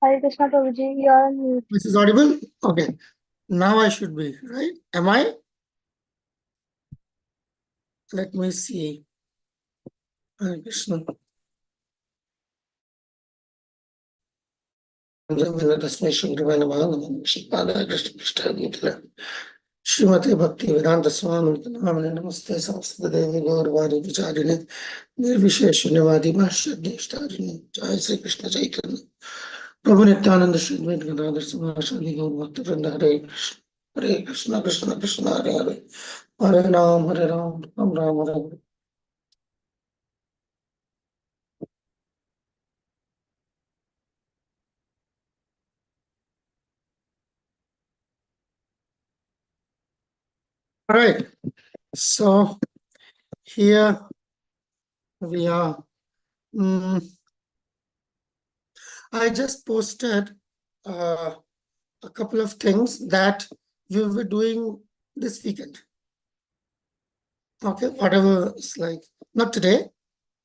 Hare Krishna Prabhuji, you are on mute. This is audible? Okay. Now I should be, right? Am I? Let me see. Hare Krishna. श्रीमते भक्ति वेदांत स्वामी नामिने नमस्ते संस्कृत देवी गौरवाणी विचारिणे निर्विशेष शून्यवादी भाष्यज्ञेष्ठारिणे जय श्री कृष्ण चैतन्य प्रभु नित्यानंद श्री अद्वैत गदाधर शिवासादि गौर भक्तवृंद हरे Krishna Krishna Krishna Hare Hare Hare Ram Ram Ram Hare Hare. All right. So here we are. I just posted a couple of things that we will be doing this weekend. Okay, whatever it's like, not today,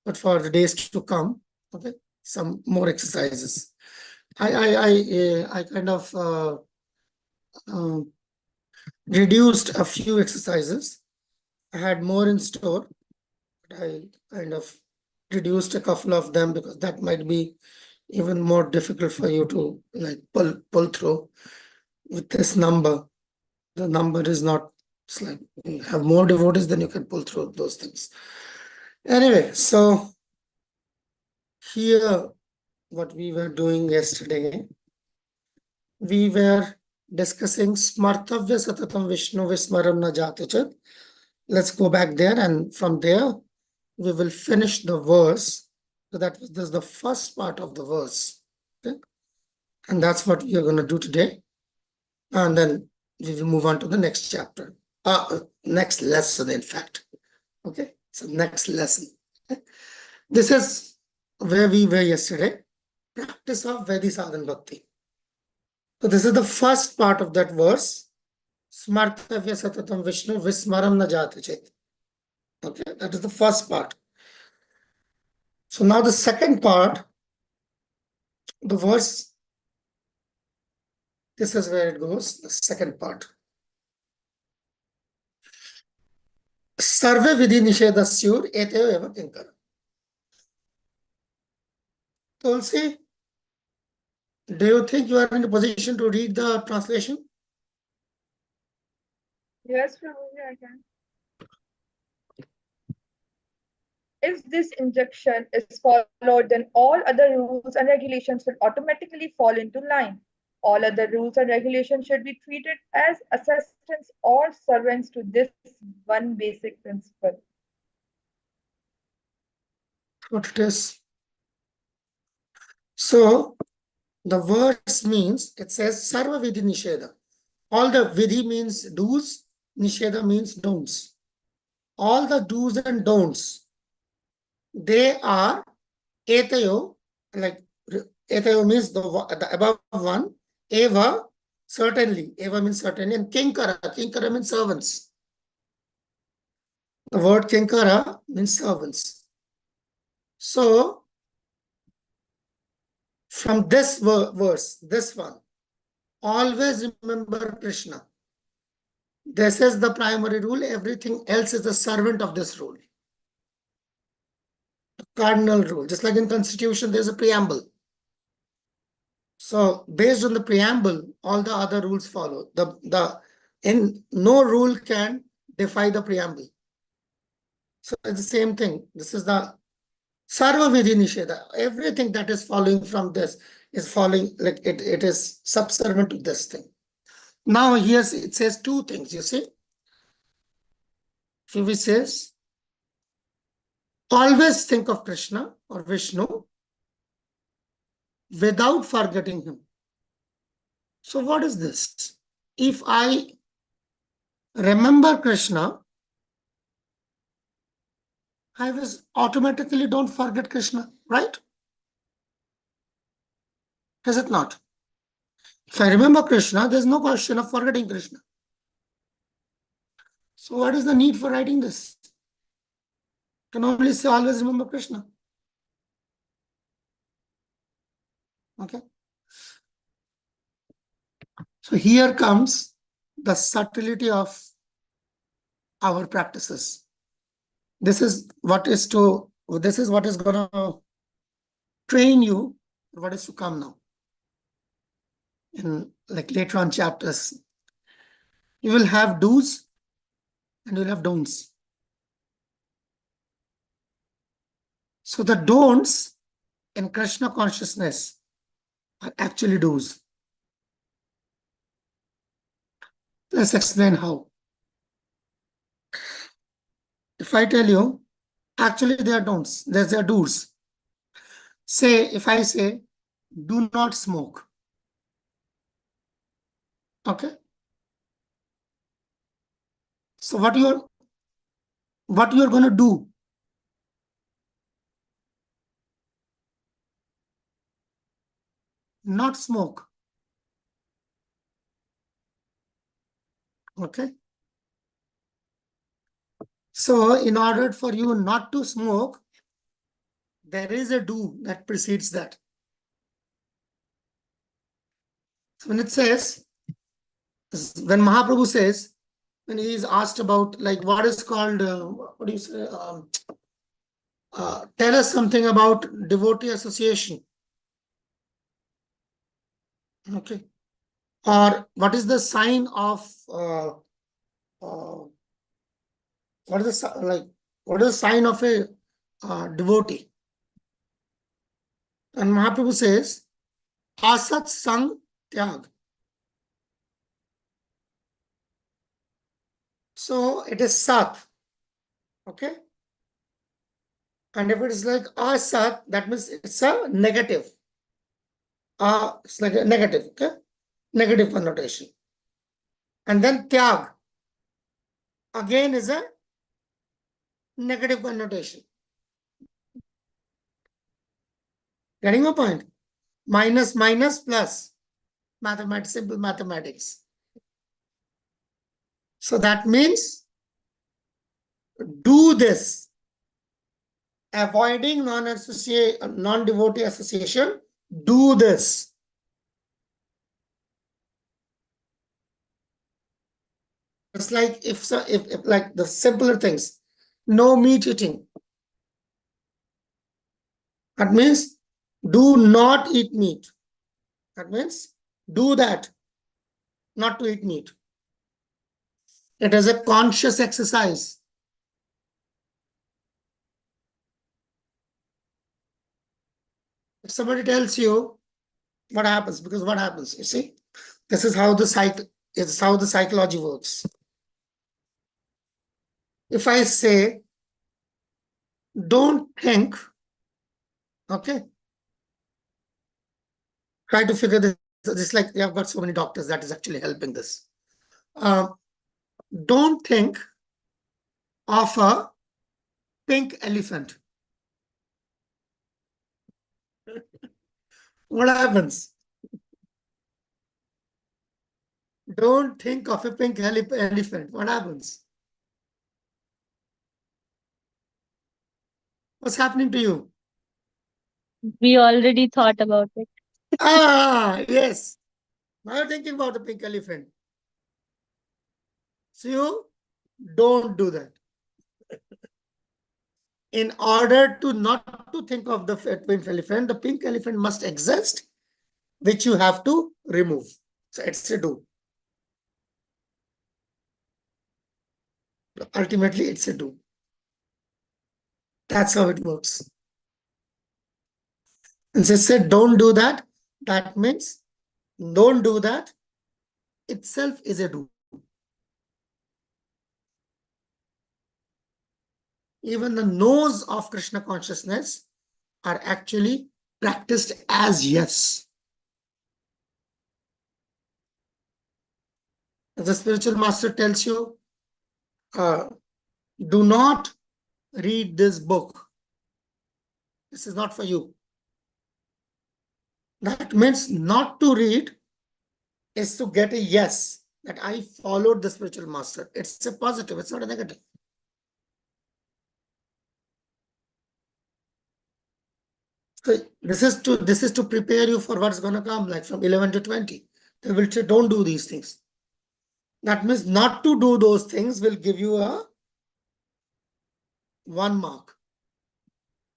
but for the days to come. Okay, some more exercises. I kind of reduced a few exercises. I had more in store, but I kind of reduced a couple of them because that might be even more difficult for you to like pull through with this number. The number is not, it's like you have more devotees than you can pull through those things. Anyway, so here what we were doing yesterday, we were discussing Smartavya Satatam Vishnu Vismaram Na Jatachat. Let's go back there, and from there we will finish the verse. So this is the first part of the verse. Okay? And that's what we are going to do today. And then we will move on to the next chapter. Next lesson, in fact. Okay, so next lesson. Okay? This is where we were yesterday. Practice of Vedi Sadhan Bhakti. So this is the first part of that verse. Smartavya Satatam Vishnu Vismaram Na Jatachet. Okay, that is the first part. So now the second part, the verse, this is where it goes, the second part. Sarve Vidhi Nishedasyur Eteo Eva Kinkara. Tulsi, do you think you are in a position to read the translation? Yes, Prabhuji, I can. If this injunction is followed, then all other rules and regulations will automatically fall into line. All other rules and regulations should be treated as assistants or servants to this one basic principle. What it is? So the verse means, it says Sarva Vidhi Nisheda. All the Vidhi means do's, Nisheda means don'ts. All the do's and don'ts, they are Etayo, like Etayo means the above one, Eva, certainly, Eva means certainly, and Kinkara means servants. The word Kinkara means servants. So, from this verse, this one, always remember Krishna. This is the primary rule. Everything else is a servant of this rule. The cardinal rule. Just like in Constitution, there's a preamble. So based on the preamble, all the other rules follow. No rule can defy the preamble. So it's the same thing. This is the Sarva Vidhi Nisheda. Everything that is following from this is following, like it is subservient to this thing. Now here it says two things, you see. It says, always think of Krishna or Vishnu without forgetting him. So what is this? If I remember Krishna, I was automatically don't forget Krishna, right? Is it not? If I remember Krishna, there's no question of forgetting Krishna. So what is the need for writing this? You can only say always remember Krishna. Okay. So here comes the subtlety of our practices. This is what is gonna train you what is to come now. In like later on chapters, you will have do's and you'll have don'ts. So the don'ts in Krishna consciousness are actually do's. Let's explain how. If I tell you, actually they are don'ts, there's are do's. Say, if I say, do not smoke. Okay. So what you're going to do? Not smoke. Okay. So in order for you not to smoke, there is a do that precedes that. So when it says, when Mahaprabhu says, when he is asked about like what is called, what do you say, tell us something about devotee association. Okay. Or what is the sign of, what is the like, what is the sign of a devotee? And Mahaprabhu says, asat sang tyag. So it is sat. Okay. And if it is like asat, that means it's a negative. It's like a negative, okay? Negative connotation. And then tyag again is a negative connotation. Getting my point? Minus minus plus. Mathematics, simple mathematics. So that means do this. Avoiding non-devotee association, do this. It's like if like the simpler things, no meat eating. That means do not eat meat. That means do that, not to eat meat. It is a conscious exercise. If somebody tells you what happens, because what happens, you see, this is how the psychology works. If I say, don't think, okay, try to figure this. This like we have got so many doctors that is actually helping this. Don't think of a pink elephant. What happens? Don't think of a pink elephant. What happens? What's happening to you? We already thought about it. Yes. Now you're thinking about the pink elephant. So you don't do that. In order to not to think of the pink elephant must exist, which you have to remove. So it's a do. Ultimately, it's a do. That's how it works. And they said, don't do that. That means don't do that itself is a do. Even the no's of Krishna consciousness are actually practiced as yes. If the spiritual master tells you, do not read this book. This is not for you. That means not to read is to get a yes, that I followed the spiritual master. It's a positive, it's not a negative. So this is to prepare you for what's going to come, like from 11 to 20. They will say, don't do these things. That means not to do those things will give you a 1 mark.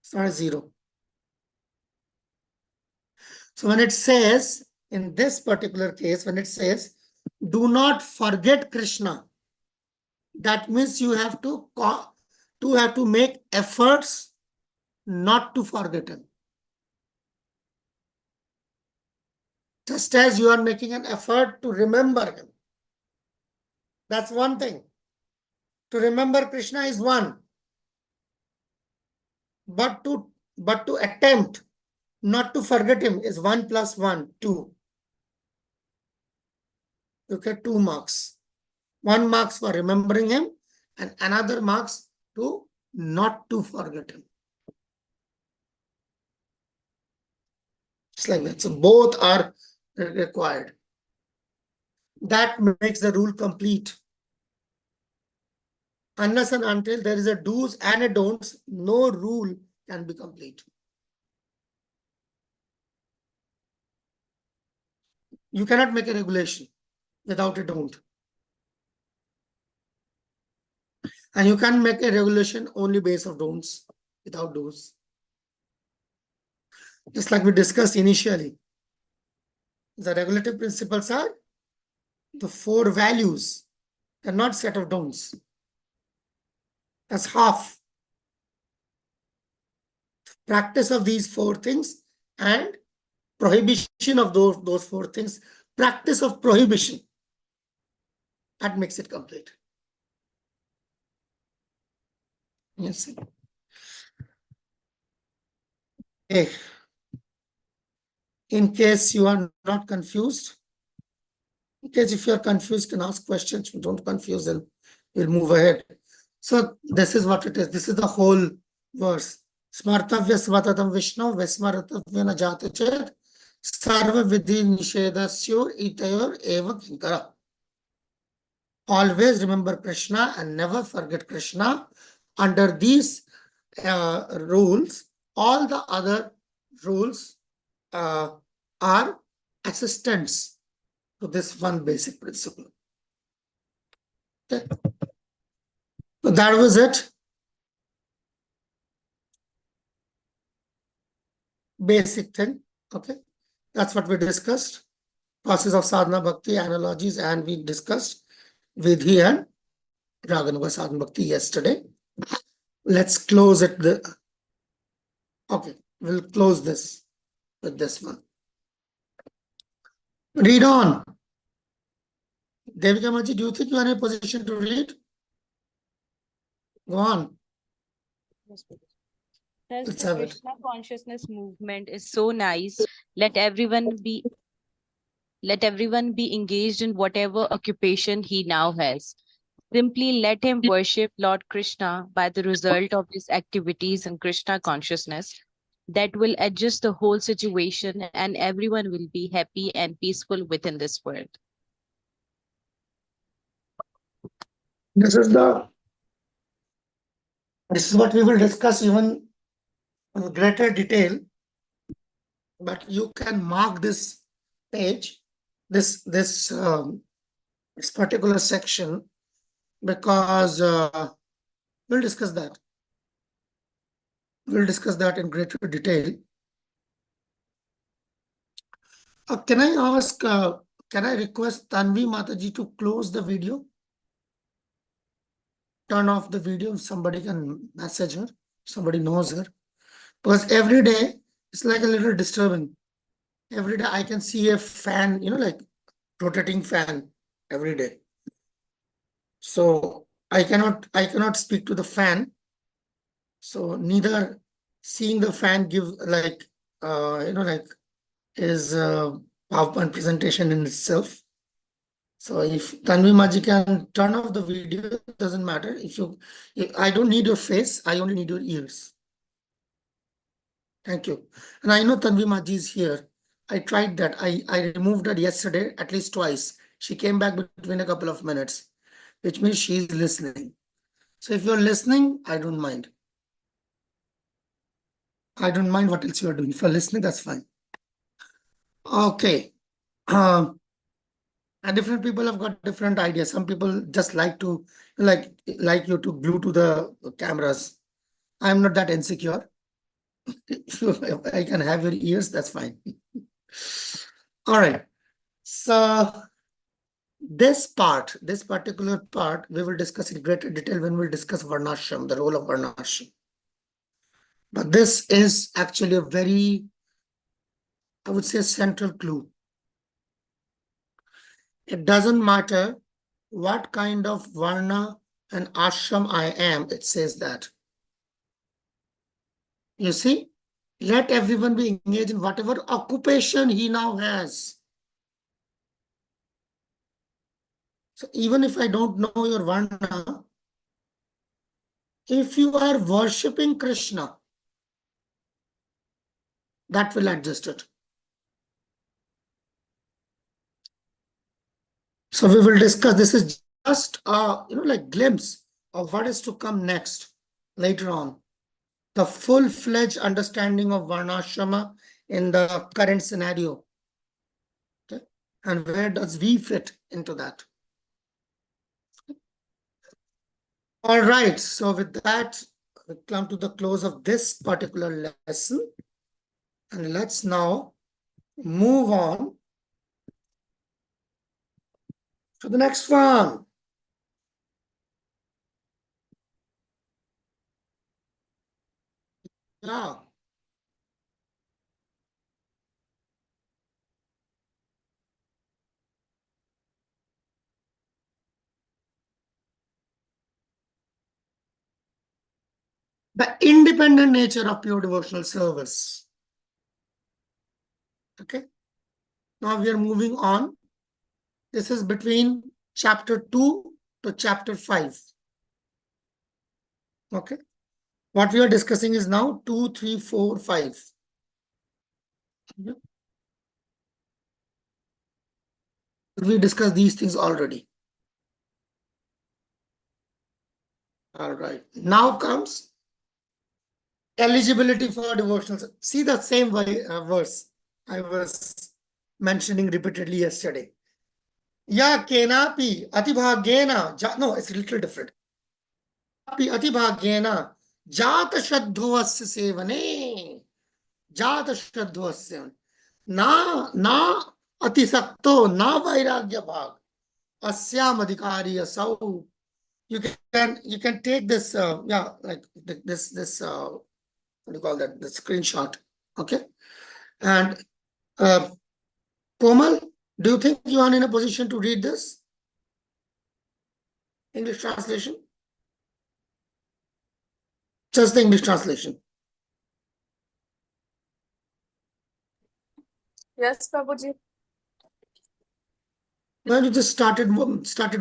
It's not a 0. So when it says, in this particular case, when it says, do not forget Krishna, that means you have to make efforts not to forget him. Just as you are making an effort to remember him. That's one thing. To remember Krishna is one. But to attempt not to forget him is 1 plus 1, 2. You get 2 marks. 1 marks for remembering him and another marks to not to forget him. It's like that. So both are required. That makes the rule complete. Unless and until there is a do's and a don'ts, no rule can be complete. You cannot make a regulation without a don't. And you can't make a regulation only based on don'ts without do's. Just like we discussed initially, the regulative principles are the 4 values. They're not set of don'ts. That's half. Practice of these 4 things and prohibition of those 4 things. Practice of prohibition. That makes it complete. Yes. Okay. In case you are not confused, in case if you are confused, you can ask questions. Don't confuse them. We'll move ahead. So this is what it is. This is the whole verse. Smartavya svatatam Vishnu Vesmaratavya na jate chet sarva vidhi nishedasyo itayor eva kinkara. Always remember Krishna and never forget Krishna. Under these rules, all the other rules are assistants to this one basic principle. Okay. So that was it. Basic thing. Okay. That's what we discussed. Process of sadhana bhakti, analogies, and we discussed Vidhi and Raganuga sadhana bhakti yesterday. Let's close it. Okay, we'll close this with this one. Read on. Devika Maji, do you think you are in a position to read? Go on. Thus, Let's the have it. Krishna consciousness movement is so nice. Let everyone be engaged in whatever occupation he now has. Simply let him worship Lord Krishna by the result of his activities in Krishna consciousness. That will adjust the whole situation and everyone will be happy and peaceful within this world. This is what we will discuss even in greater detail. But you can mark this page, this particular section, because we'll discuss that. We'll discuss that in greater detail. Can I ask, can I request Tanvi Mataji to close the video? Turn off the video if somebody can message her, somebody knows her. Because every day it's like a little disturbing. Every day I can see a fan, like rotating fan every day. So I cannot speak to the fan. So neither seeing the fan give is a PowerPoint presentation in itself. So if Tanvi Maji can turn off the video, it doesn't matter. I don't need your face, I only need your ears. Thank you. And I know Tanvi Maji is here. I tried that. I removed her yesterday at least twice. She came back between a couple of minutes, which means she's listening. So if you're listening, I don't mind. I don't mind what else you're doing. If you're listening, that's fine. Okay. And different people have got different ideas. Some people just like to like you to glue to the cameras. I'm not that insecure. If I can have your ears, that's fine. All right. So this particular part, we will discuss in greater detail when we'll discuss Varnashram, the role of Varnashram. But this is actually a very, I would say, central clue. It doesn't matter what kind of Varna and ashram I am, it says that. You see, let everyone be engaged in whatever occupation he now has. So even if I don't know your Varna, if you are worshipping Krishna, that will adjust it. So we will discuss, this is just a like glimpse of what is to come next later on. The full-fledged understanding of Varnashrama in the current scenario. Okay? And where does we fit into that? All right, so with that, we come to the close of this particular lesson. And let's now move on to the next one. Yeah. The independent nature of pure devotional service. Okay. Now we are moving on. This is between chapter 2 to chapter 5. Okay. What we are discussing is now 2, 3, 4, 5. We discussed these things already. All right. Now comes eligibility for devotional. See the same verse I was mentioning repeatedly yesterday. Ya kenapi atibhagyena. No, it's a little different. Atibhagyena jata shraddhavasya sevane. Jata shraddhavasya. Na atisakto na vairagya bhag. Asyam adhikari asau. You can take this like this what do you call that, the screenshot. Okay. And Komal, do you think you are in a position to read this English translation? Just the English translation. Yes, Prabhuji. Well, you just started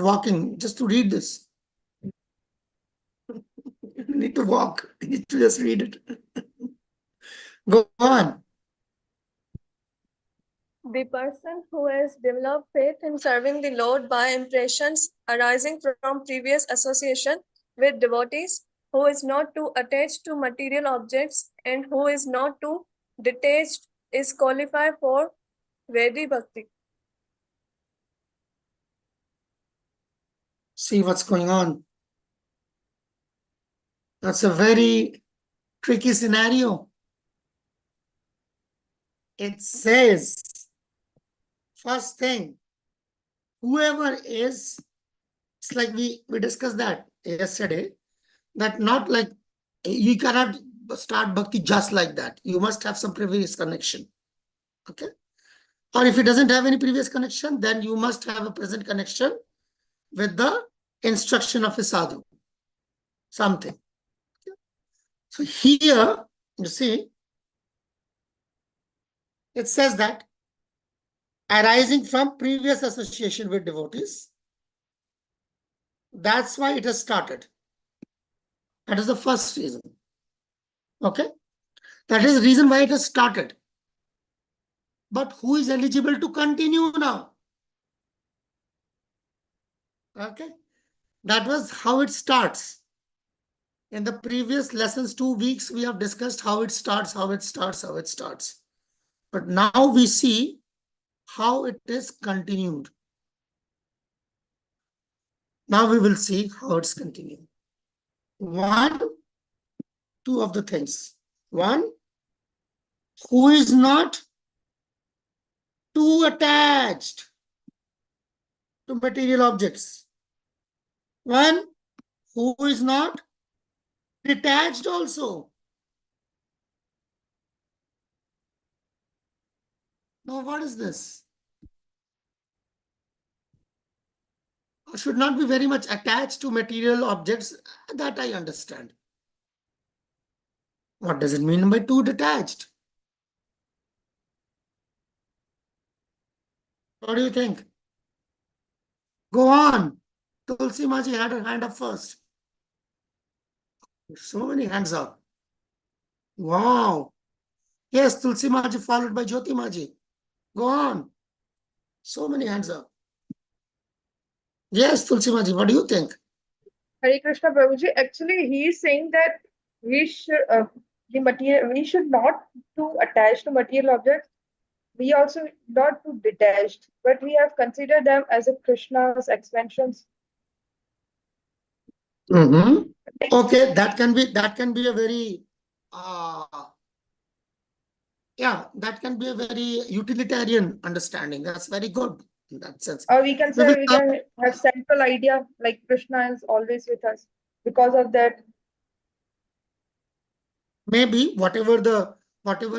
walking just to read this. You don't need to walk. You need to just read it. Go on. The person who has developed faith in serving the Lord by impressions arising from previous association with devotees, who is not too attached to material objects and who is not too detached, is qualified for Vedi Bhakti. See what's going on. That's a very tricky scenario. It says, first thing, whoever is, it's like we discussed that yesterday, that not like you cannot start bhakti just like that. You must have some previous connection. Okay. Or if it doesn't have any previous connection, then you must have a present connection with the instruction of a sadhu. Something. So here, you see, it says that arising from previous association with devotees, that's why it has started. That is the first reason. Okay. That is the reason why it has started. But who is eligible to continue now? Okay. That was how it starts. In the previous lessons, 2 weeks, we have discussed how it starts. But now we see how it is continued. Now we will see how it's continuing. One, two of the things. One, who is not too attached to material objects. One, who is not detached also. Now, what is this? Should not be very much attached to material objects. That I understand. What does it mean by too detached? What do you think? Go on. Tulsi Maji had her hand up first. So many hands up. Wow. Yes, Tulsi Maji followed by Jyoti Maji. Go on. So many hands up. Yes, Tulsi Maji, what do you think? Hare Krishna Prabhuji, actually he is saying that we should not too attach to material objects. We also not too detached, but we have considered them as a Krishna's expansions. Mm-hmm. Okay, that can be a very uh, yeah, that can be a very utilitarian understanding. That's very good in that sense. Or we can We will say we come, can have central idea like Krishna is always with us. Because of that, maybe whatever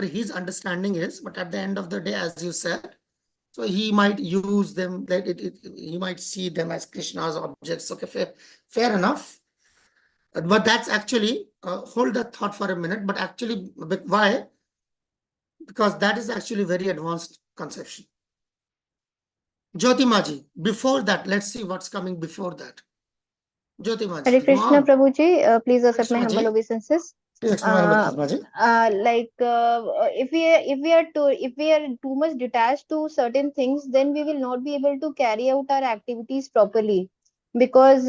his understanding is, but at the end of the day, as you said, so he might use them, that he might see them as Krishna's objects. Okay, fair enough. But that's actually, hold that thought for a minute, but actually, why? Because that is actually very advanced conception. Jyoti Maji, before that, let's see what's coming before that. Jyoti Hare Maji, go Krishna on. Prabhuji, please accept my Krishna humble Ji, obeisances. please explain my Uh, Maji. if we are too much detached to certain things, then we will not be able to carry out our activities properly. Because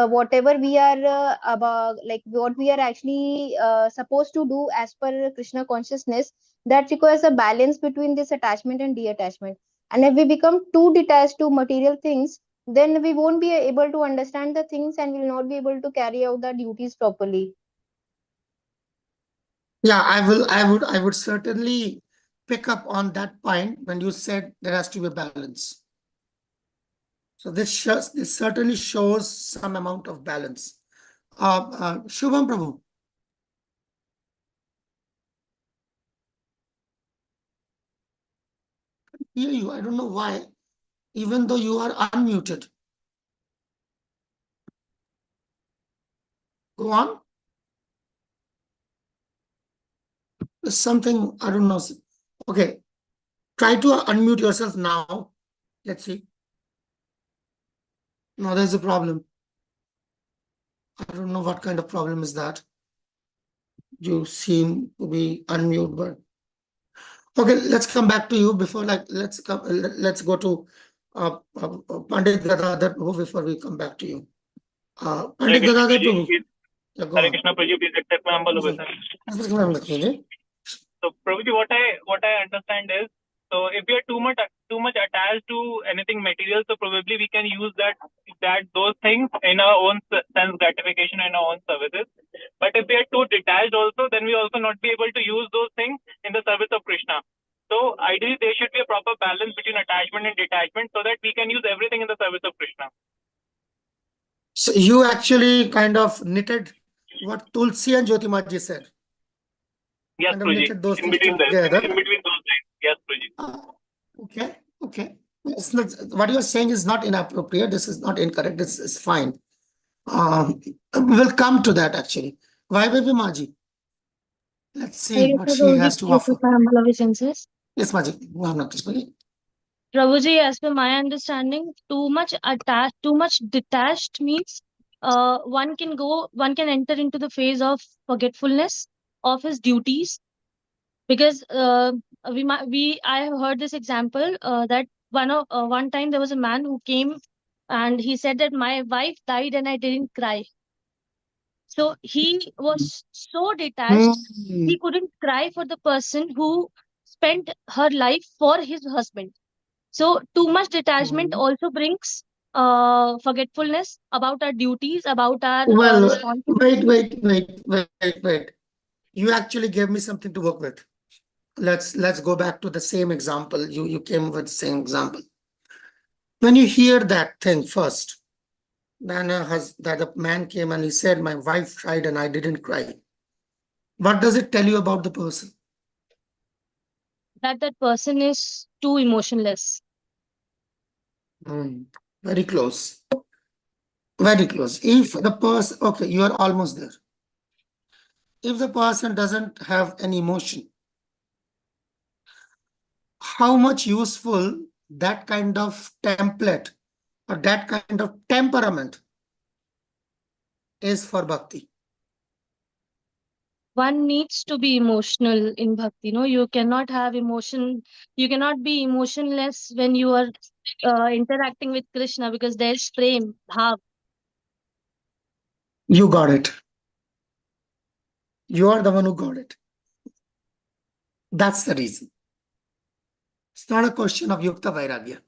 whatever we are about, like what we are actually supposed to do as per Krishna consciousness, that requires a balance between this attachment and detachment. And if we become too detached to material things, then we won't be able to understand the things and will not be able to carry out the duties properly. Yeah, I would certainly pick up on that point when you said there has to be a balance. So this certainly shows some amount of balance. Shubham Prabhu. Hear you. I don't know why, even though you are unmuted. Go on. There's something, I don't know. Okay. Try to unmute yourself now. Let's see. No, there's a problem. I don't know what kind of problem is that. You seem to be unmute, but okay, let's come back to you before, like, let's go to Pandit Gadadhar Prabhu before we come back to you. Hare Pandit Krishna Gadadhar Prabhuji, Prabhu, yeah, go Hare on. Krishna Prabhuji, please accept my humble obeisance. So Prabhuji, what I understand is, so if we are too much attached to anything material, so probably we can use those things in our own sense gratification and our own services. But if we are too detached also, then we also not be able to use those things in the service of Krishna. So ideally, there should be a proper balance between attachment and detachment, so that we can use everything in the service of Krishna. So you actually kind of knitted what Tulsi and Jyotimaji said. Yes, Kind of Prabhuji. knitted those In things between together. those lines. Yes, Prabhuji. Okay. It's not, what you're saying is not inappropriate. This is not incorrect. This is fine. We'll come to that actually. Why, baby Maji? Let's Hare see what Krishna she Prabhuji, has to please offer. accept my humble obeisances. Yes, Maji. I'm not Maji. Prabhuji, as per my understanding, too much detached means one can enter into the phase of forgetfulness of his duties. Because I have heard this example that one time there was a man who came and he said that my wife died and I didn't cry. So he was so detached, he couldn't cry for the person who spent her life for his husband. So too much detachment also brings forgetfulness about our duties, about our Well, responsibilities. wait. You actually gave me something to work with. Let's go back to the same example. You came with the same example. When you hear that thing first, then that the man came and he said, "My wife cried and I didn't cry." What does it tell you about the person? That person is too emotionless. Hmm, very close. Very close. If the person, okay, you are almost there. If the person doesn't have an emotion, how much useful that kind of template or that kind of temperament is for bhakti? One needs to be emotional in bhakti. No, you cannot have emotion. You cannot be emotionless when you are interacting with Krishna, because there's prem, bhav. You got it. You are the one who got it. That's the reason. It's not a question of yukta vairagya.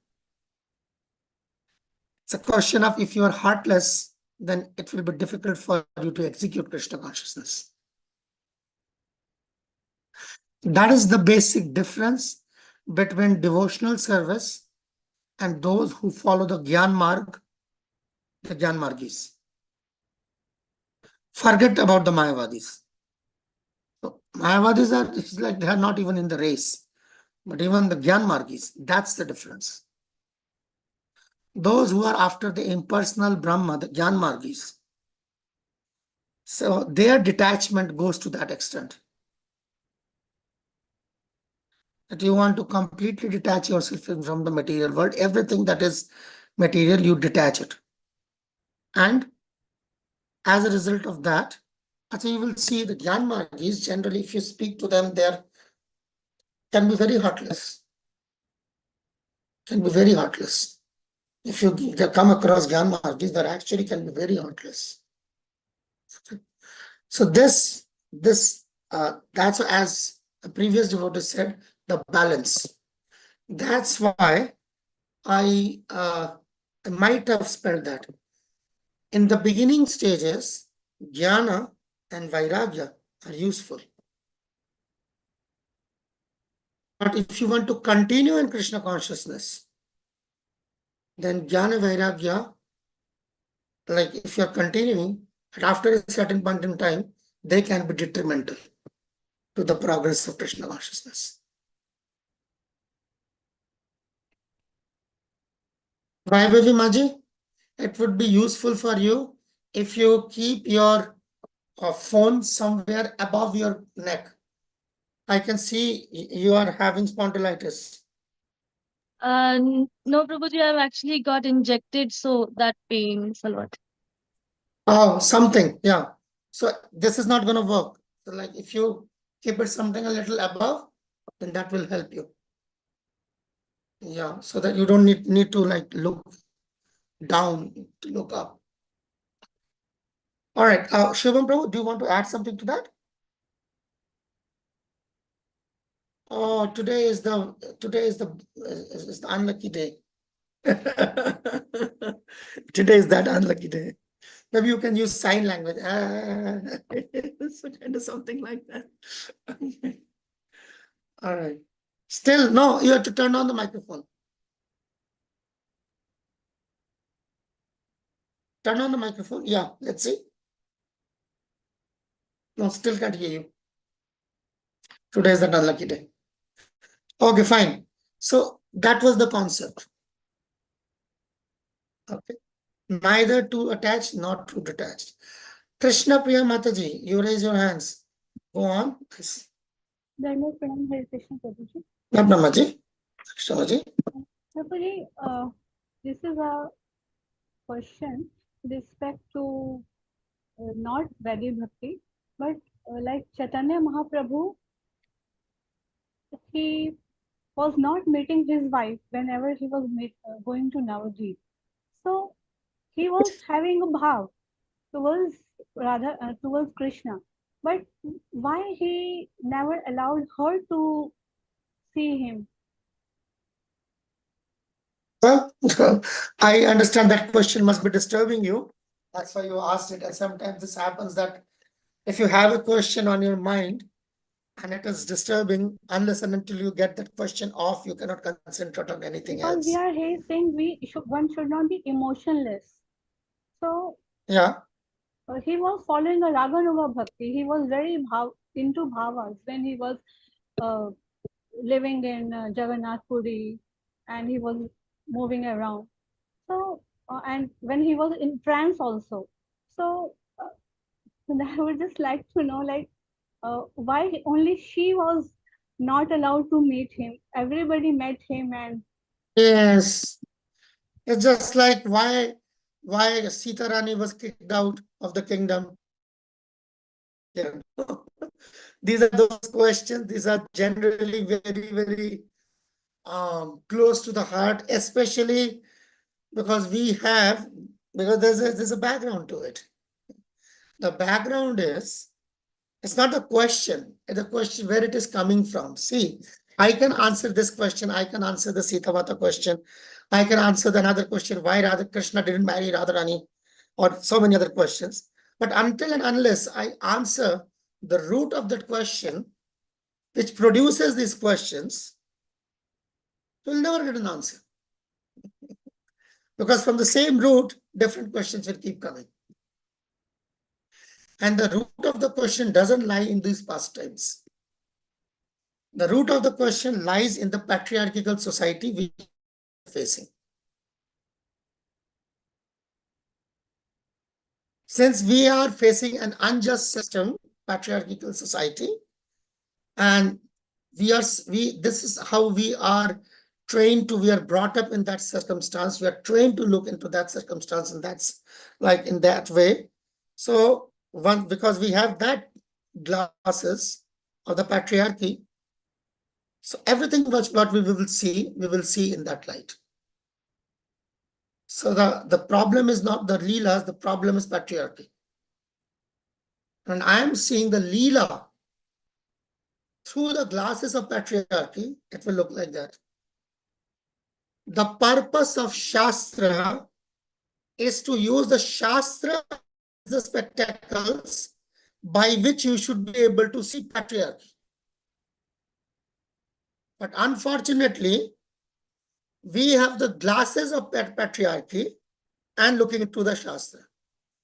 It's a question of if you are heartless, then it will be difficult for you to execute Krishna consciousness. That is the basic difference between devotional service and those who follow the Gyan Marg, the Gyan Margis. Forget about the Mayavadis. So Mayavadis are, it's like they are not even in the race. But even the Gyan Margis, that's the difference. Those who are after the impersonal Brahma, the Gyan Margis, so their detachment goes to that extent. That you want to completely detach yourself from the material world. Everything that is material, you detach it. And as a result of that, I think you will see the Gyan Margis, generally, if you speak to them, they can be very heartless. Can be very heartless. If you come across Gyan Margis, that actually can be very heartless. So that's as the previous devotee said, the balance. That's why I might have spelled that. In the beginning stages, jnana and vairagya are useful. But if you want to continue in Krishna consciousness, then jnana vairagya, like if you're continuing, after a certain point in time, they can be detrimental to the progress of Krishna consciousness. Vaibhavi Maji, it would be useful for you if you keep your phone somewhere above your neck. I can see you are having spondylitis. No, Prabhuji, I've actually got injected, so that pains a lot. Oh, something, yeah. So this is not going to work. So like if you keep it something a little above, then that will help you. Yeah, so that you don't need to like look down to look up. All right, Shubham Prabhu, do you want to add something to that? Oh, today is the unlucky day. Today is that unlucky day. Maybe you can use sign language. So kind of something like that. All right. Still, no, you have to turn on the microphone. Turn on the microphone. Yeah, let's see. No, still can't hear you. Today is that unlucky day. Okay, fine. So that was the concept. Okay. Neither too attached, not too detached. Krishna Priya Mataji, you raise your hands. Go on. Dharma Pranam Hare Krishna Prabhuji. Brahmaji. Krishnaji. Prabhuji, this is a question with respect to not Vedic Bhakti, but like Chaitanya Mahaprabhu, he was not meeting his wife whenever he was going to Navadvip. So he was having a bhav towards towards Krishna, but why he never allowed her to see him? Well, I understand that question must be disturbing you. That's why you asked it. And sometimes this happens that if you have a question on your mind and it is disturbing, unless and until you get that question off, you cannot concentrate on anything Because else. here he is saying one should not be emotionless. So Yeah. he was following a Raganuga Bhakti. He was very into bhavas when he was uh, living in Jagannath Puri and he was moving around. So, and when he was in trance also. So, I would just like to know, like, why only she was not allowed to meet him. Everybody met him, and Yes. It's just like why Sita Rani was kicked out of the kingdom. Yeah. These are those questions. These are generally very close to the heart, especially because there's a background to it. The background is, it's not the question, it's the question where it is coming from. See, I can answer this question, I can answer the Sita Mata question, I can answer the another question, why Radha Krishna didn't marry Radharani, or so many other questions. But until and unless I answer the root of that question, which produces these questions, you'll never get an answer. Because from the same root, different questions will keep coming. And the root of the question doesn't lie in these pastimes. The root of the question lies in the patriarchal society we are facing. Since we are facing an unjust system, patriarchal society, and this is how we are we are brought up in that circumstance, we are trained to look into that circumstance, and that's like in that way. So because we have that glasses of the patriarchy, so everything what we will see in that light. So the problem is not the leelas, the problem is patriarchy. And I am seeing the leela through the glasses of patriarchy, it will look like that. The purpose of Shastra is to use the Shastra as the spectacles by which you should be able to see patriarchy. But unfortunately, we have the glasses of patriarchy and looking into the Shastra.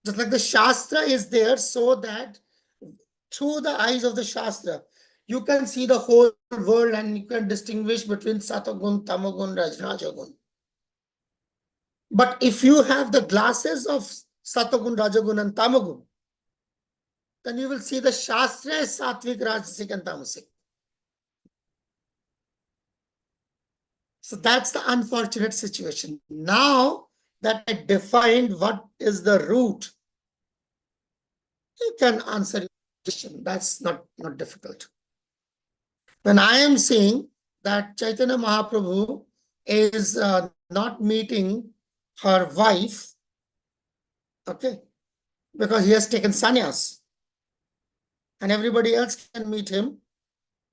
Just like the Shastra is there so that through the eyes of the Shastra, you can see the whole world and you can distinguish between Satagun, Tamagun, Rajagun. But if you have the glasses of Satagun, Rajagun, and Tamagun, then you will see the Shastra as Satvik, Rajasic, and Tamasic. So that's the unfortunate situation. Now that I defined what is the root, you can answer your question. That's not difficult. When I am saying that Chaitanya Mahaprabhu is not meeting her wife, okay, because he has taken sannyas, and everybody else can meet him,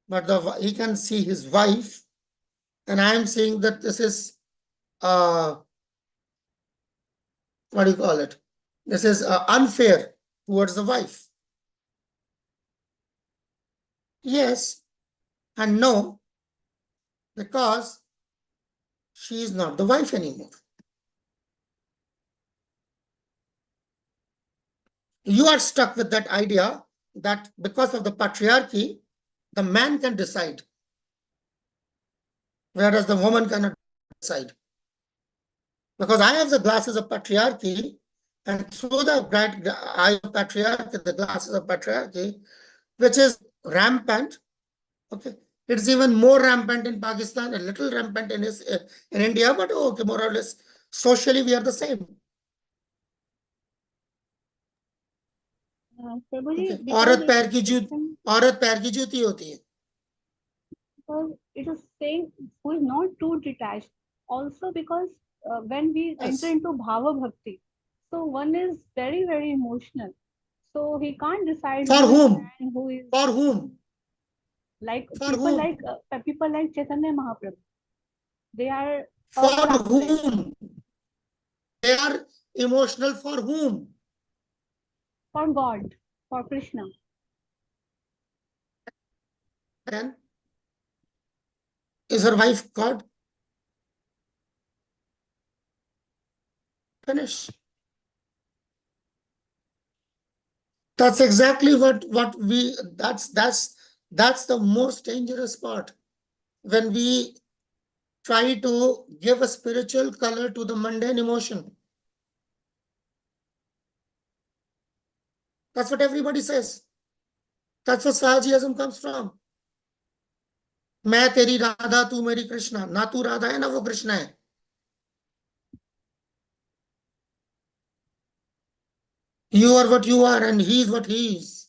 but he can see his wife, and I am saying that this is what do you call it? This is unfair towards the wife. Yes and no, because she is not the wife anymore. You are stuck with that idea that because of the patriarchy, the man can decide, whereas the woman cannot decide. Because I have the glasses of patriarchy, and through the bright eye of patriarchy, the glasses of patriarchy, which is rampant, okay, it's even more rampant in Pakistan, a little rampant in India, but okay, more or less, socially we are the same. Prabhuji, Okay. because औरत पैर की जूती होती है. because it is saying who is not too detached. Also because when we enter into bhava bhakti, so one is very emotional. So he can't decide For who is whom? man, who is For whom? like For people whom? like people like Chaitanya Mahaprabhu. They are For whom? They are emotional for whom? For God, for Krishna. Then is her wife God? Finish. That's exactly what we that's the most dangerous part. When we try to give a spiritual color to the mundane emotion. That's what everybody says. That's where Sahajiism comes from. मैं तेरी राधा तू मेरी कृष्णा, ना तू राधा है ना वो कृष्णा है. You are what you are and he is what he is.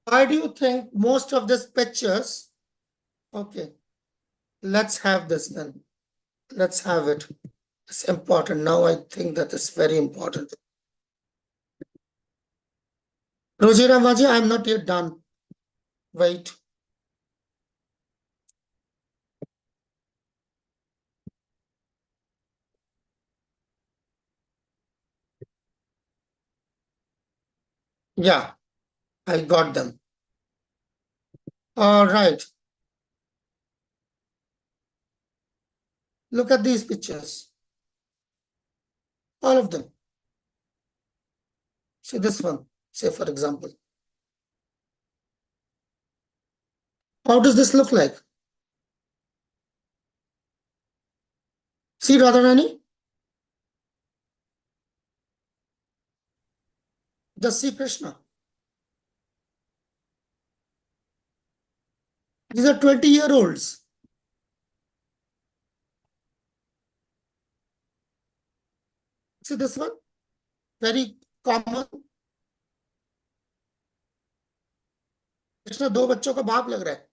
Why do you think most of these pictures? Okay, let's have this then. Let's have it. It's important. Now I think that is very important. Roji Ramaji, I'm not yet done. Wait. Yeah, I got them. All right. Look at these pictures. All of them. See this one, say for example. How does this look like? See Radharani? Just see Krishna. These are 20-year-olds. See this one? Very common. Krishna दो बच्चों का बाप लग रहा है.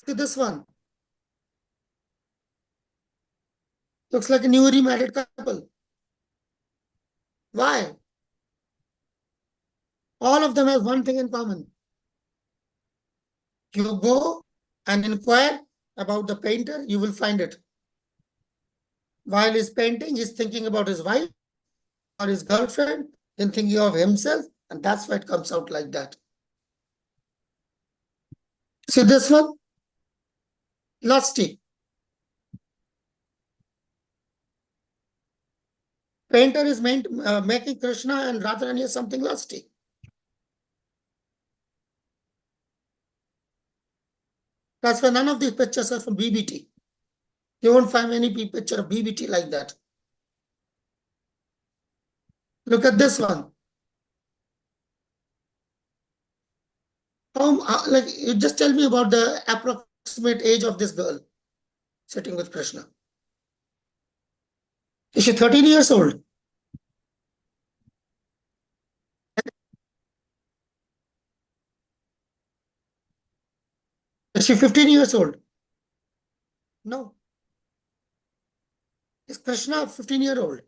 See this one. Looks like a newly married couple. Why? All of them have one thing in common. You go and inquire about the painter, you will find it. While he's painting, he's thinking about his wife or his girlfriend, then thinking of himself, and that's why it comes out like that. See this one? Lusty. Painter is making Krishna and Radharani as something lusty. That's why none of these pictures are from BBT. You won't find any picture of BBT like that. Look at this one. Like, you just tell me about the approximate age of this girl sitting with Krishna. Is she 13 years old? Is she 15 years old? No. Is Krishna 15-year-old?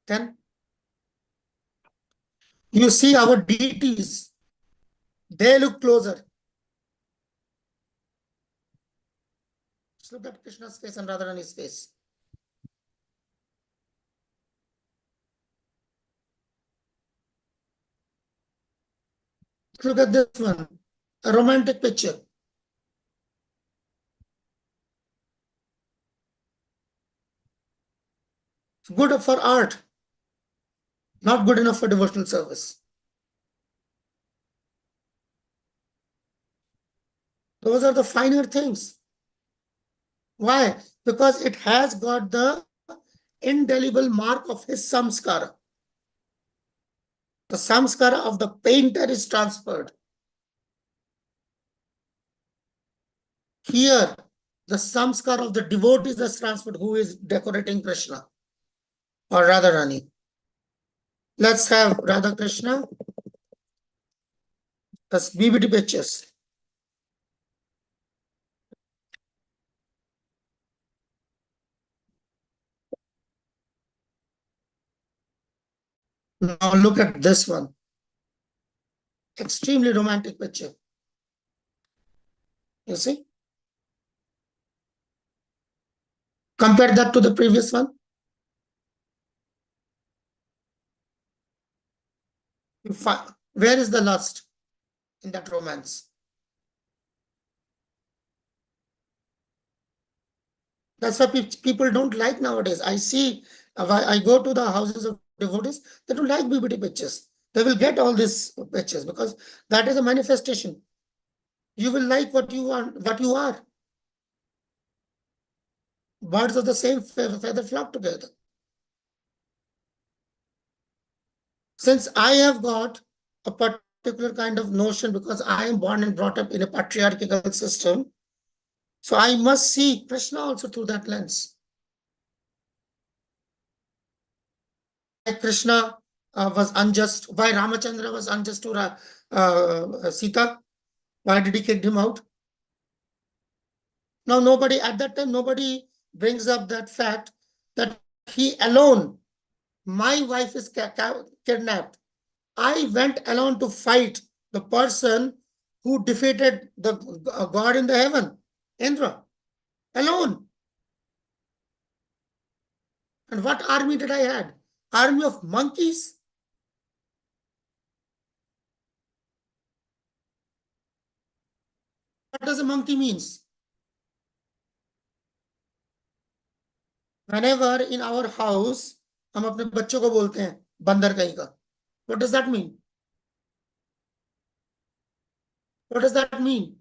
Then you see our deities, they look closer. Just look at Krishna's face and Radharani's face. Look at this one, a romantic picture. It's good for art, not good enough for devotional service. Those are the finer things. Why? Because it has got the indelible mark of his samskara. The samskara of the painter is transferred. Here, the samskara of the devotee is transferred, who is decorating Krishna or Radharani. Let's have Radha Krishna. That's BBT pictures. Now look at this one. Extremely romantic picture. You see? Compare that to the previous one. Where is the lust in that romance? That's why people don't like nowadays. I see, I go to the houses of devotees, they don't like BBT pictures. They will get all these pictures because that is a manifestation. You will like what you want, what you are. Birds of the same feather flock together. Since I have got a particular kind of notion because I am born and brought up in a patriarchal system, so I must see Krishna also through that lens. Why Krishna was unjust, why Ramachandra was unjust to Sita, why did he kick him out? Now nobody, at that time, nobody brings up that fact that he alone, my wife is kidnapped. I went alone to fight the person who defeated the God in the heaven, Indra, alone. And what army did I had? Army of monkeys? What does a monkey means? Whenever in our house, हम अपने बच्चों को बोलते हैं बंदर कहीं का. What does that mean? What does that mean?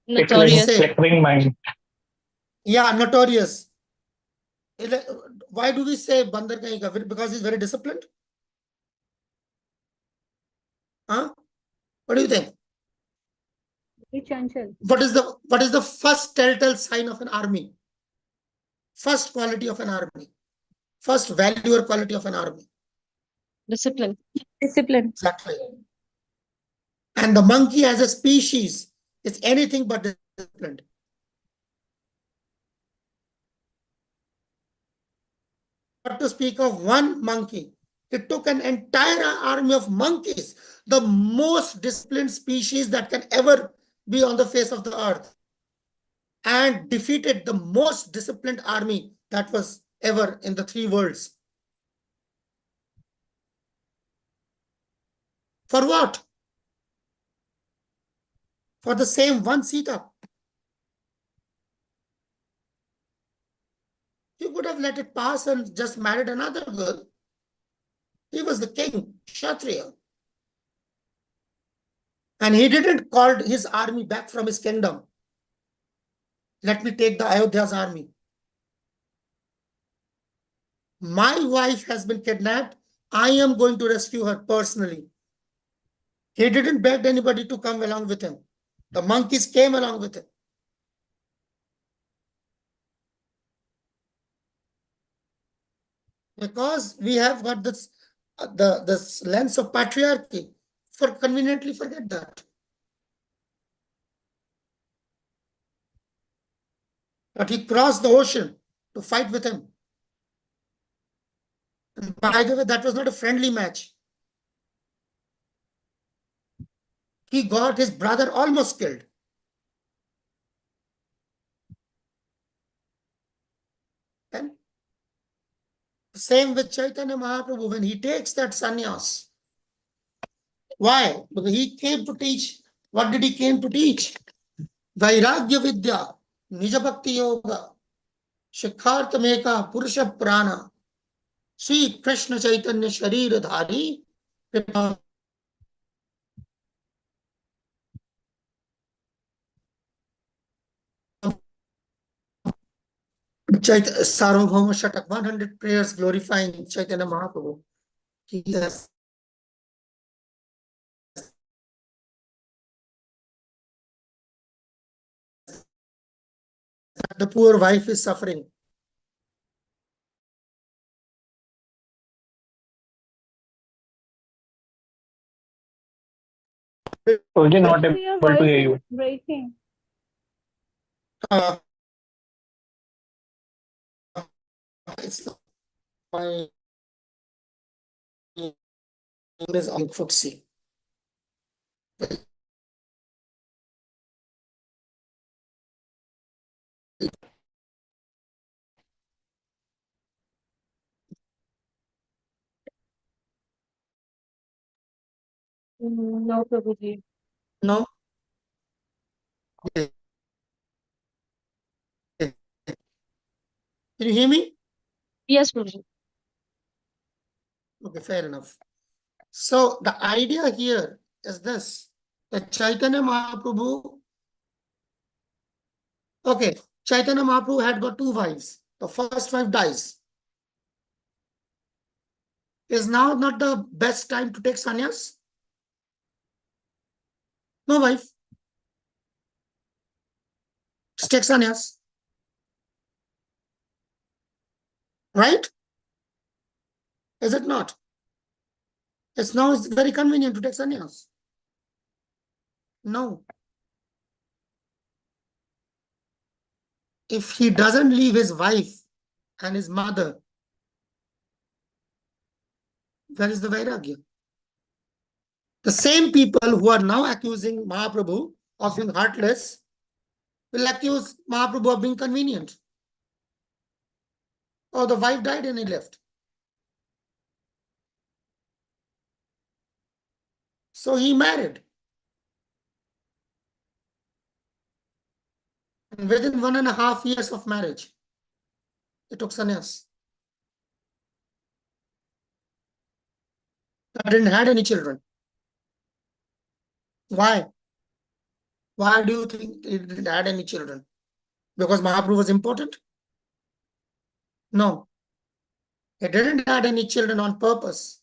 Notorious. Flickering mind. Yeah, notorious. Why do we say bandar kahin ka? Because he's very disciplined? Huh? What do you think? What is the first telltale sign of an army? First quality of an army. First value or quality of an army. Discipline. Discipline. Exactly. And the monkey as a species is anything but disciplined. Not to speak of one monkey. It took an entire army of monkeys, the most disciplined species that can ever be on the face of the earth, and defeated the most disciplined army that was ever in the three worlds. For what? For the same one Sita. You could have let it pass and just married another girl. He was the king, Kshatriya. And he didn't call his army back from his kingdom. Let me take the Ayodhya's army. My wife has been kidnapped. I am going to rescue her personally. He didn't beg anybody to come along with him. The monkeys came along with him. Because we have got this lens of patriarchy. Conveniently forget that. But he crossed the ocean to fight with him. And by the way, that was not a friendly match. He got his brother almost killed. And same with Chaitanya Mahaprabhu when he takes that sannyas. Why? Because he came to teach. What did he came to teach? Vairagya Vidya, Nija Bhakti Yoga, Shikhartameka, Purusha Prana, Sri Krishna Chaitanya Sharir Dhari, Sarvabhauma Shatak, 100 prayers glorifying Chaitanya Mahaprabhu. He says, the poor wife is suffering. Prabhuji, not able to hear you. Breaking. It's my is Footsie. No, Prabhuji. No? Can you hear me? Yes, Prabhuji. Okay, fair enough. So the idea here is this, that Chaitanya Mahaprabhu, okay, Chaitanya Mahaprabhu had got two wives. The first wife dies. Is now not the best time to take sannyas? No wife. Just take sannyas. Right? Is it not? It's very convenient to take sannyas. No. If he doesn't leave his wife and his mother, where is the vairagya? The same people who are now accusing Mahaprabhu of being heartless will accuse Mahaprabhu of being convenient. Oh, the wife died and he left. So he married. And within 1.5 years of marriage, he took sannyas. I didn't had any children. Why? Why do you think he didn't had any children? Because Mahaprabhu was important? No. He didn't had any children on purpose.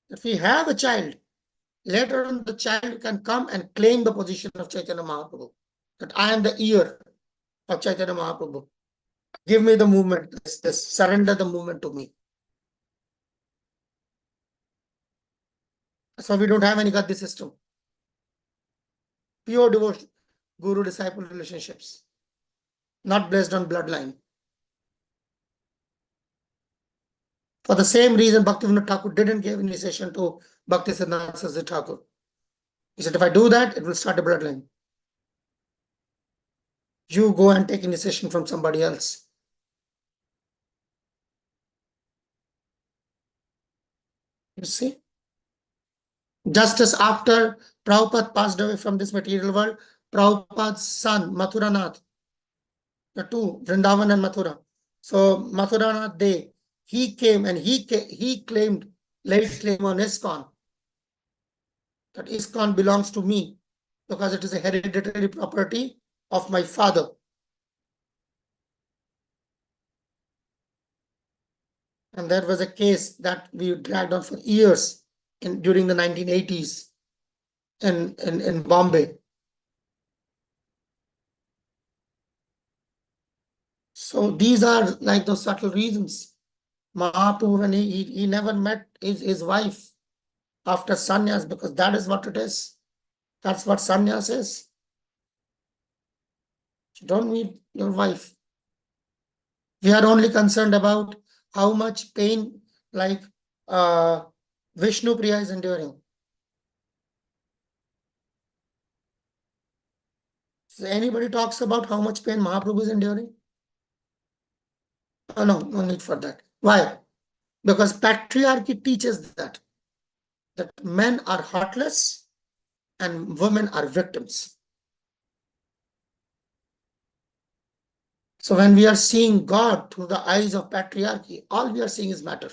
If we have a child, later on the child can come and claim the position of Chaitanya Mahaprabhu. That I am the ear of Chaitanya Mahaprabhu. Give me the movement, surrender the movement to me. So we don't have any Gaddi system. Pure devotion, guru-disciple relationships. Not based on bloodline. For the same reason, Bhaktivinoda Thakur didn't give initiation to Bhakti Siddhanta Saraswati Thakur. He said, if I do that, it will start a bloodline. You go and take initiation from somebody else. You see? Just as after Prabhupada passed away from this material world, Prabhupada's son, Mathuranath, the two, Vrindavan and Mathura. So Mathuranath Dey, he came and he claimed, laid claim on ISKCON, that ISKCON belongs to me because it is a hereditary property of my father. And there was a case that we dragged on for years during the 1980s in Bombay. So these are like those subtle reasons. Mahaprabhu, when he never met his wife after sannyas, because that is what it is. That's what sannyas is. You don't meet your wife. We are only concerned about how much pain, like Vishnu Priya is enduring. So anybody talks about how much pain Mahaprabhu is enduring? Oh, no, no need for that. Why? Because patriarchy teaches that men are heartless and women are victims. So when we are seeing God through the eyes of patriarchy, all we are seeing is matter.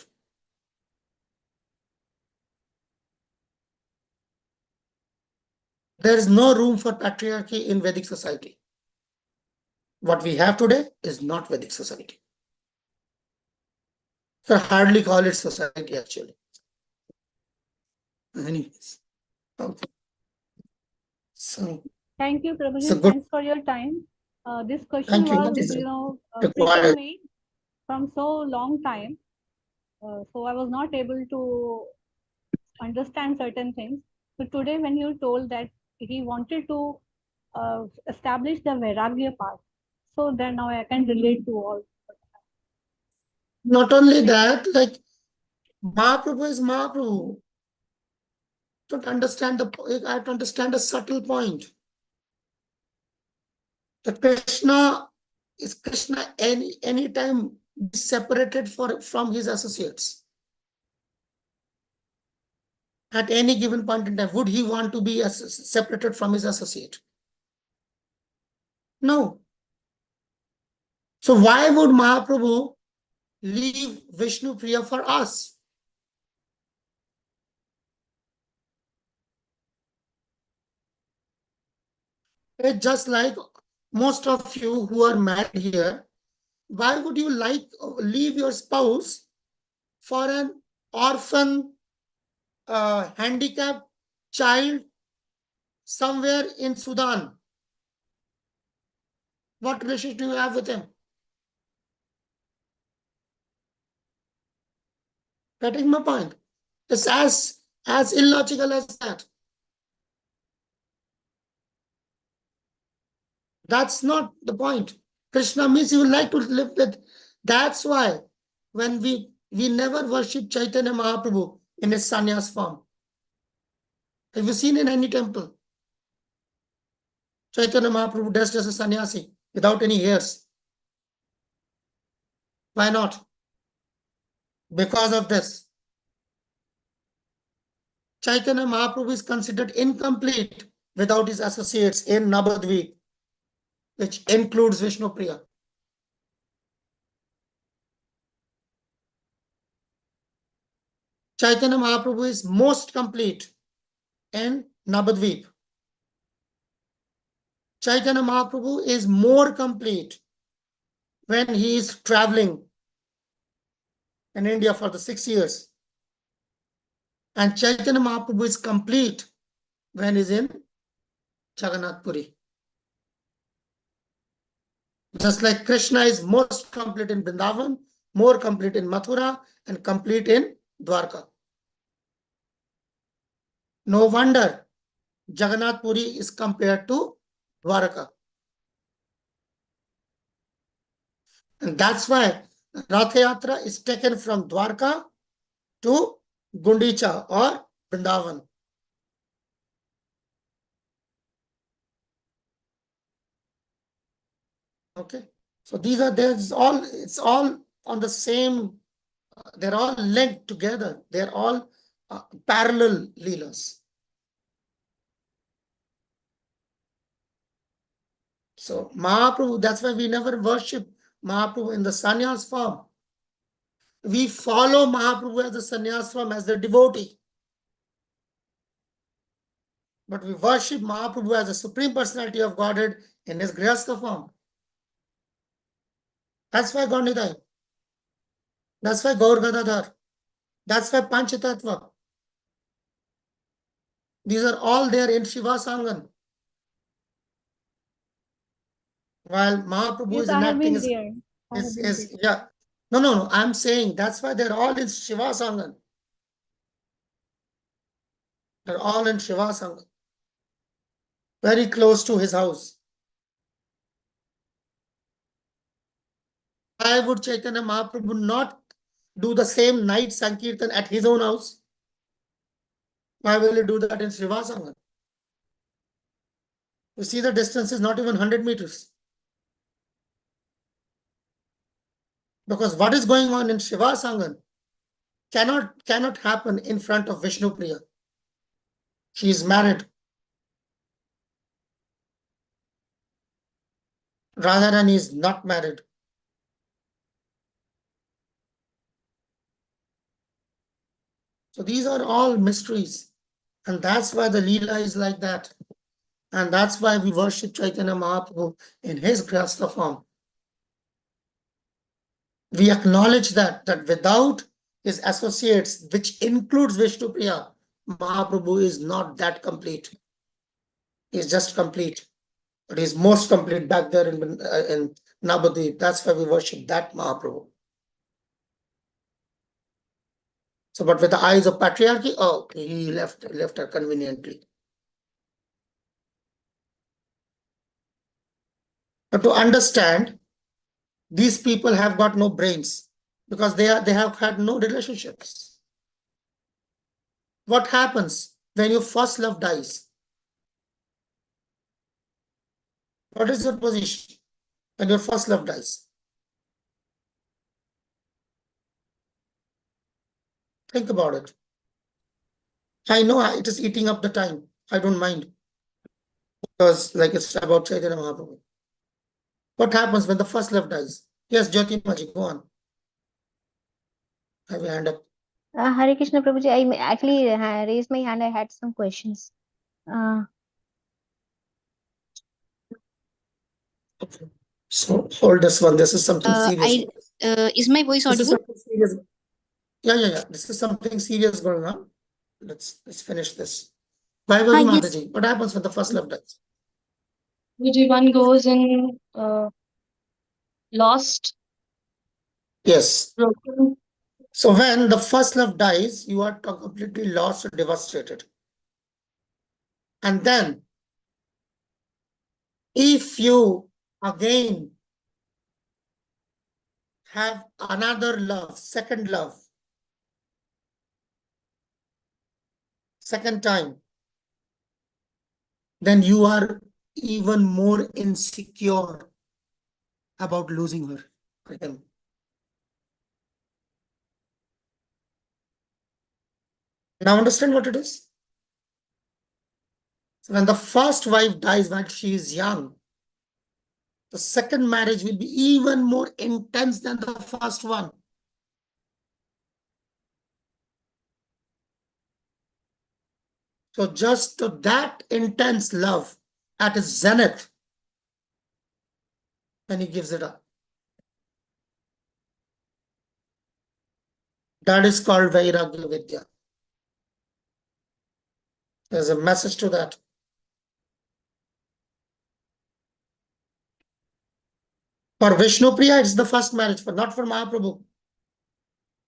There is no room for patriarchy in Vedic society. What we have today is not Vedic society. So I hardly call it society actually. Anyways. Okay. So Thank you, Prabhuji. good. Thanks for your time. This question Thank you. was, pricking me from so long time. So I was not able to understand certain things. So today, when you told that he wanted to establish the Vairagya part, so then now I can relate to all. Not only that, like Mahaprabhu is Mahaprabhu. To understand I have to understand a subtle point. That Krishna any time separated from his associates. At any given point in time, would he want to be separated from his associate? No. So why would Mahaprabhu leave Vishnu Priya for us? It's just like most of you who are married here, why would you leave your spouse for an orphan, handicapped child somewhere in Sudan? What relationship do you have with him? Getting my point? It's as illogical as that. That's not the point. Krishna means you would like to live with. That's why when we never worship Chaitanya Mahaprabhu in his sannyas form. Have you seen in any temple? Chaitanya Mahaprabhu dressed as a sannyasi without any hairs. Why not? Because of this. Chaitanya Mahaprabhu is considered incomplete without his associates in Navadvip, which includes Vishnu Priya. Chaitanya Mahaprabhu is most complete in Navadvip. Chaitanya Mahaprabhu is more complete when he is traveling in India for the 6 years. And Chaitanya Mahaprabhu is complete when he is in Jagannath Puri. Just like Krishna is most complete in Vrindavan, more complete in Mathura, and complete in Dwarka. No wonder Jagannath Puri is compared to Dwarka. And that's why Rath Yatra is taken from Dwarka to Gundicha or Vrindavan. Okay. So it's all on the same, they're all linked together. They're all parallel leelas. So Mahaprabhu, that's why we never worship Mahaprabhu in the sannyas form. We follow Mahaprabhu as the sannyas form, as the devotee. But we worship Mahaprabhu as the Supreme Personality of Godhead in his Grihastha form. That's why Gaunidai. That's why Gaur Gadadhar. That's why Panchatattva. These are all there in Shiva Sangan. While Mahaprabhu Yes, is I have enacting been there. I have been there. yeah. No. I'm saying that's why they're all in Shiva Sangan. They're all in Shiva Sangan. Very close to his house. Why would Chaitanya Mahaprabhu not do the same night Sankirtan at his own house? Why will he do that in Shiva Sangan? You see, the distance is not even 100 meters. Because what is going on in Shiva Sangan cannot happen in front of Vishnu Priya. She is married. Radharani is not married. So these are all mysteries. And that's why the Leela is like that. And that's why we worship Chaitanya Mahaprabhu in his Grihastha form. We acknowledge that without his associates, which includes Vishnu Priya, Mahaprabhu is not that complete. He's just complete. But he's most complete back there in Navadvip. That's why we worship that Mahaprabhu. So, but with the eyes of patriarchy, he left her conveniently. But to understand, these people have got no brains because they have had no relationships. What happens when your first love dies? What is your position when your first love dies? Think about it. I know it is eating up the time. I don't mind, because like it's about Chaitanya Mahaprabhu. What happens when the first love dies? Yes, Jyoti Maji, go on. Have your hand up. Hare Krishna Prabhuji, actually raised my hand. I had some questions. Okay. So hold this one. This is something serious. Is my voice This is audible? something serious. Yeah. This is something serious going on. Let's finish this. Vaibhavi Yes. Mataji, what happens when the first love dies? Prabhuji, one goes in lost, Yes. broken. So when the first love dies, you are completely lost or devastated. And then, if you again have another love, second love, second time, then you are even more insecure about losing her or him. Now understand what it is? So when the first wife dies while she is young, the second marriage will be even more intense than the first one. So just to that intense love at its zenith, when he gives it up. That is called Vairagya Vidya. There's a message to that. For Vishnu Priya, it's the first marriage, but not for Mahaprabhu.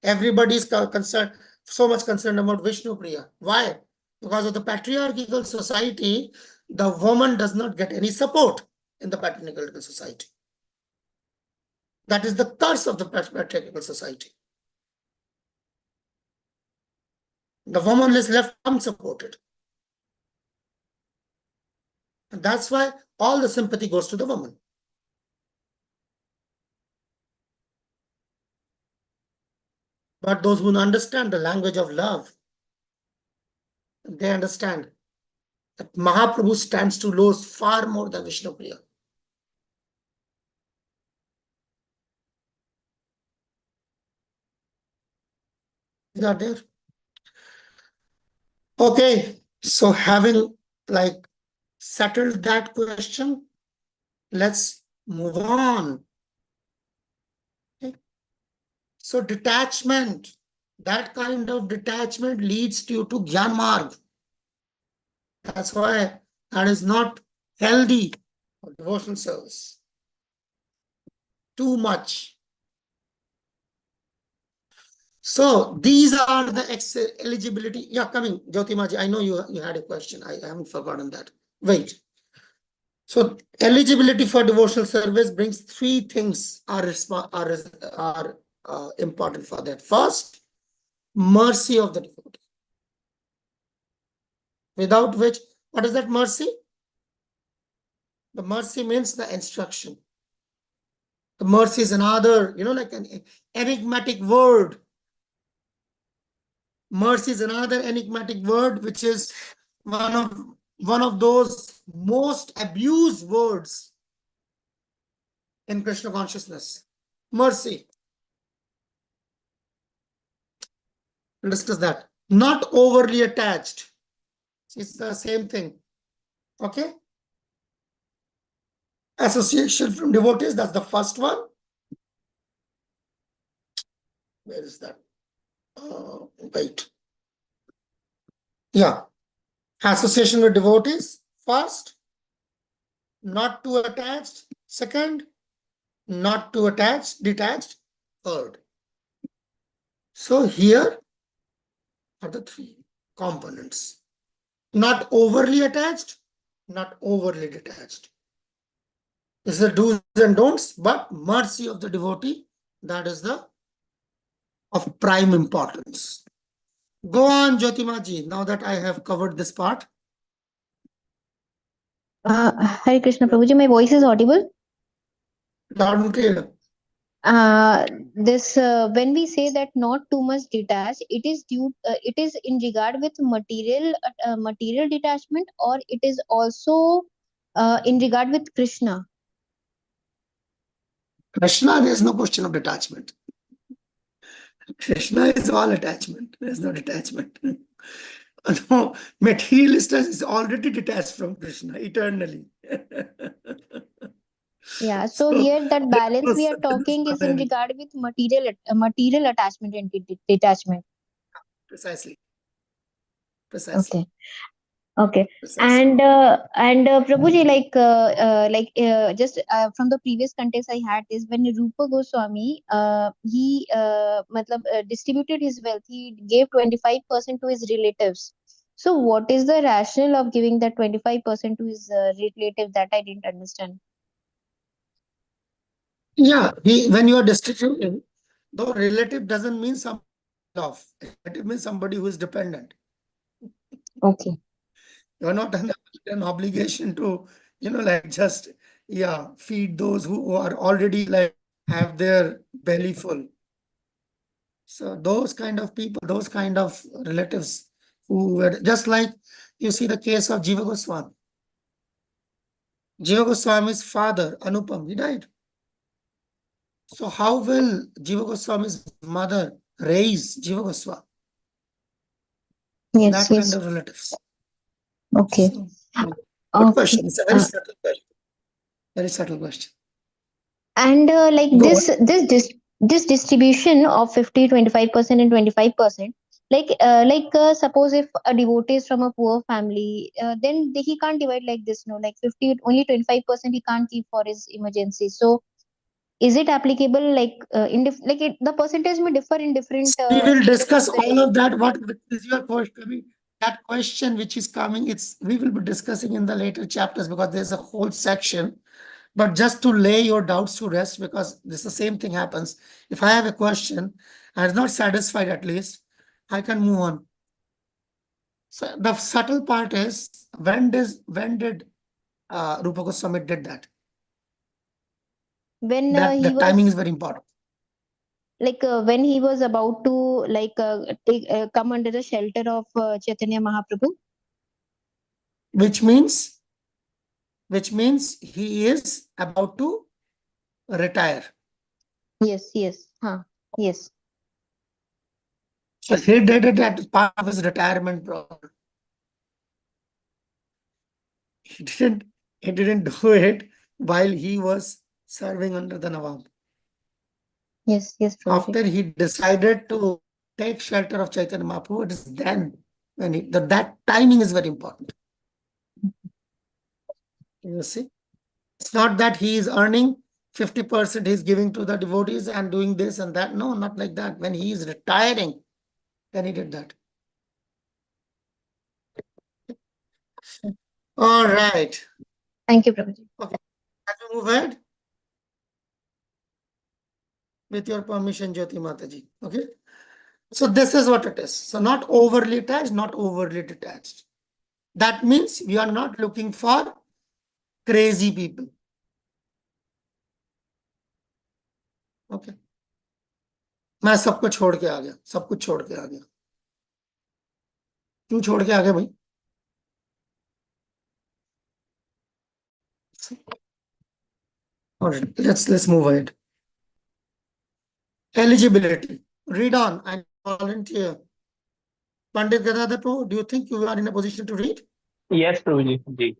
Everybody is concerned, so much concerned about Vishnu Priya. Why? Because of the patriarchal society, the woman does not get any support in the patriarchal society. That is the curse of the patriarchal society. The woman is left unsupported. And that's why all the sympathy goes to the woman. But those who understand the language of love, they understand that Mahaprabhu stands to lose far more than Vishnu Priya. Is that there? Okay, so having like settled that question, let's move on. Okay. So detachment, that kind of detachment leads you to Gyan Marg. That's why that is not healthy for devotional service. Too much. So these are the eligibility. Yeah, coming, Jyotimaji, I know you had a question. I haven't forgotten that. Wait. So eligibility for devotional service brings three things are important for that. First, mercy of the devotee. Without which, what is that mercy? The mercy means the instruction. The mercy is another, like an enigmatic word. Mercy is another enigmatic word, which is one of those most abused words in Krishna consciousness. Mercy. We'll discuss that. Not overly attached. It's the same thing. Okay. Association from devotees, that's the first one. Where is that? Wait. Yeah. Association with devotees, first. Not too attached. Second, not too attached, detached. Third. So here are the three components. Not overly attached, not overly detached. This is the do's and don'ts, but mercy of the devotee, that is the of prime importance. Go on, Jyotima ji, now that I have covered this part. Hare Krishna Prabhuji, my voice is audible. Loud and clear. This when we say that not too much detached, it is in regard with material detachment, or it is also in regard with Krishna. Krishna, there is no question of detachment. Krishna is all attachment. There is no detachment. No, materialist is already detached from Krishna eternally. Yeah, so So here that there balance we is are no talking is in sadhana. regard with material attachment and detachment. Precisely. Okay. Okay. Precisely. And Prabhuji, just from the previous context I had is when Rupa Goswami distributed his wealth, he gave 25% to his relatives. So what is the rationale of giving that 25% to his relative? That I didn't understand. Yeah, when you are distributing, though relative doesn't mean some of. Relative means somebody who is dependent. Okay. You're not under an obligation to, just, feed those who are already like have their belly full. So those kind of people, those kind of relatives who were just like you see the case of Jiva Goswami. Jiva Goswami's father, Anupam, he died. So how will Jiva Goswami's mother raise Jiva Goswami? Yes, That kind yes. of relatives. Okay. So, good Okay. question. It's a very subtle question. Very subtle question. And Go on. this distribution of 50, 25% and 25%, suppose if a devotee is from a poor family, then he can't divide like this, no, like 50, only 25% he can't keep for his emergency. So is it applicable the percentage may differ in different We will discuss all religions? of that. What is your question? That question which is coming, we will be discussing in the later chapters because there's a whole section. But just to lay your doubts to rest, because this the same thing happens. If I have a question, I'm not satisfied at least, I can move on. So the subtle part is when did Rupa Goswami did that? When That the he timing was is very important. when he was about to come under the shelter of Chaitanya Mahaprabhu. Which means he is about to retire. Yes, yes, yes. So he did it at part of his retirement program. He didn't do it while he was serving under the Nawab. Yes, yes, Prabhuji. After he decided to take shelter of Chaitanya Mahaprabhu, it is then when that timing is very important. You see, it's not that he is earning 50%, he's giving to the devotees and doing this and that. No, not like that. When he is retiring, then he did that. All right. Thank you, Prabhuji. Okay. Can we move ahead? With your permission, Jyoti Mataji. Okay. So this is what it is. So not overly attached, not overly detached. That means we are not looking for crazy people. Okay. मैं सब कुछ छोड़ के आ गया, सब कुछ छोड़ के आ गया. क्यों छोड़ के आ गया भाई? All right, let's move ahead. Eligibility. Read on and volunteer. Pandit Gadadhar Prabhu, do you think you are in a position to read? Yes, Prabhuji. Ji.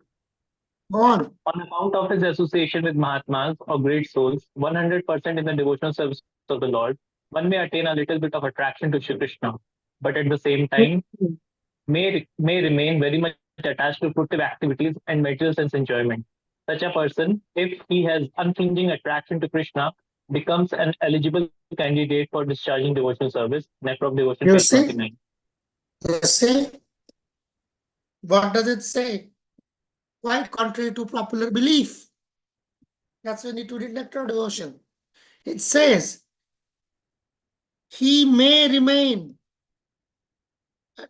Go on. On account of his association with Mahatmas or great souls, 100% in the devotional service of the Lord, one may attain a little bit of attraction to Shri Krishna, but at the same time may remain very much attached to fruitive activities and material sense enjoyment. Such a person, if he has unflinching attraction to Krishna, becomes an eligible candidate for discharging devotional service. Nectar of Devotion, You page see? 29. You see? What does it say? Quite contrary to popular belief. That's when you need to read Nectar of Devotion. It says, he may remain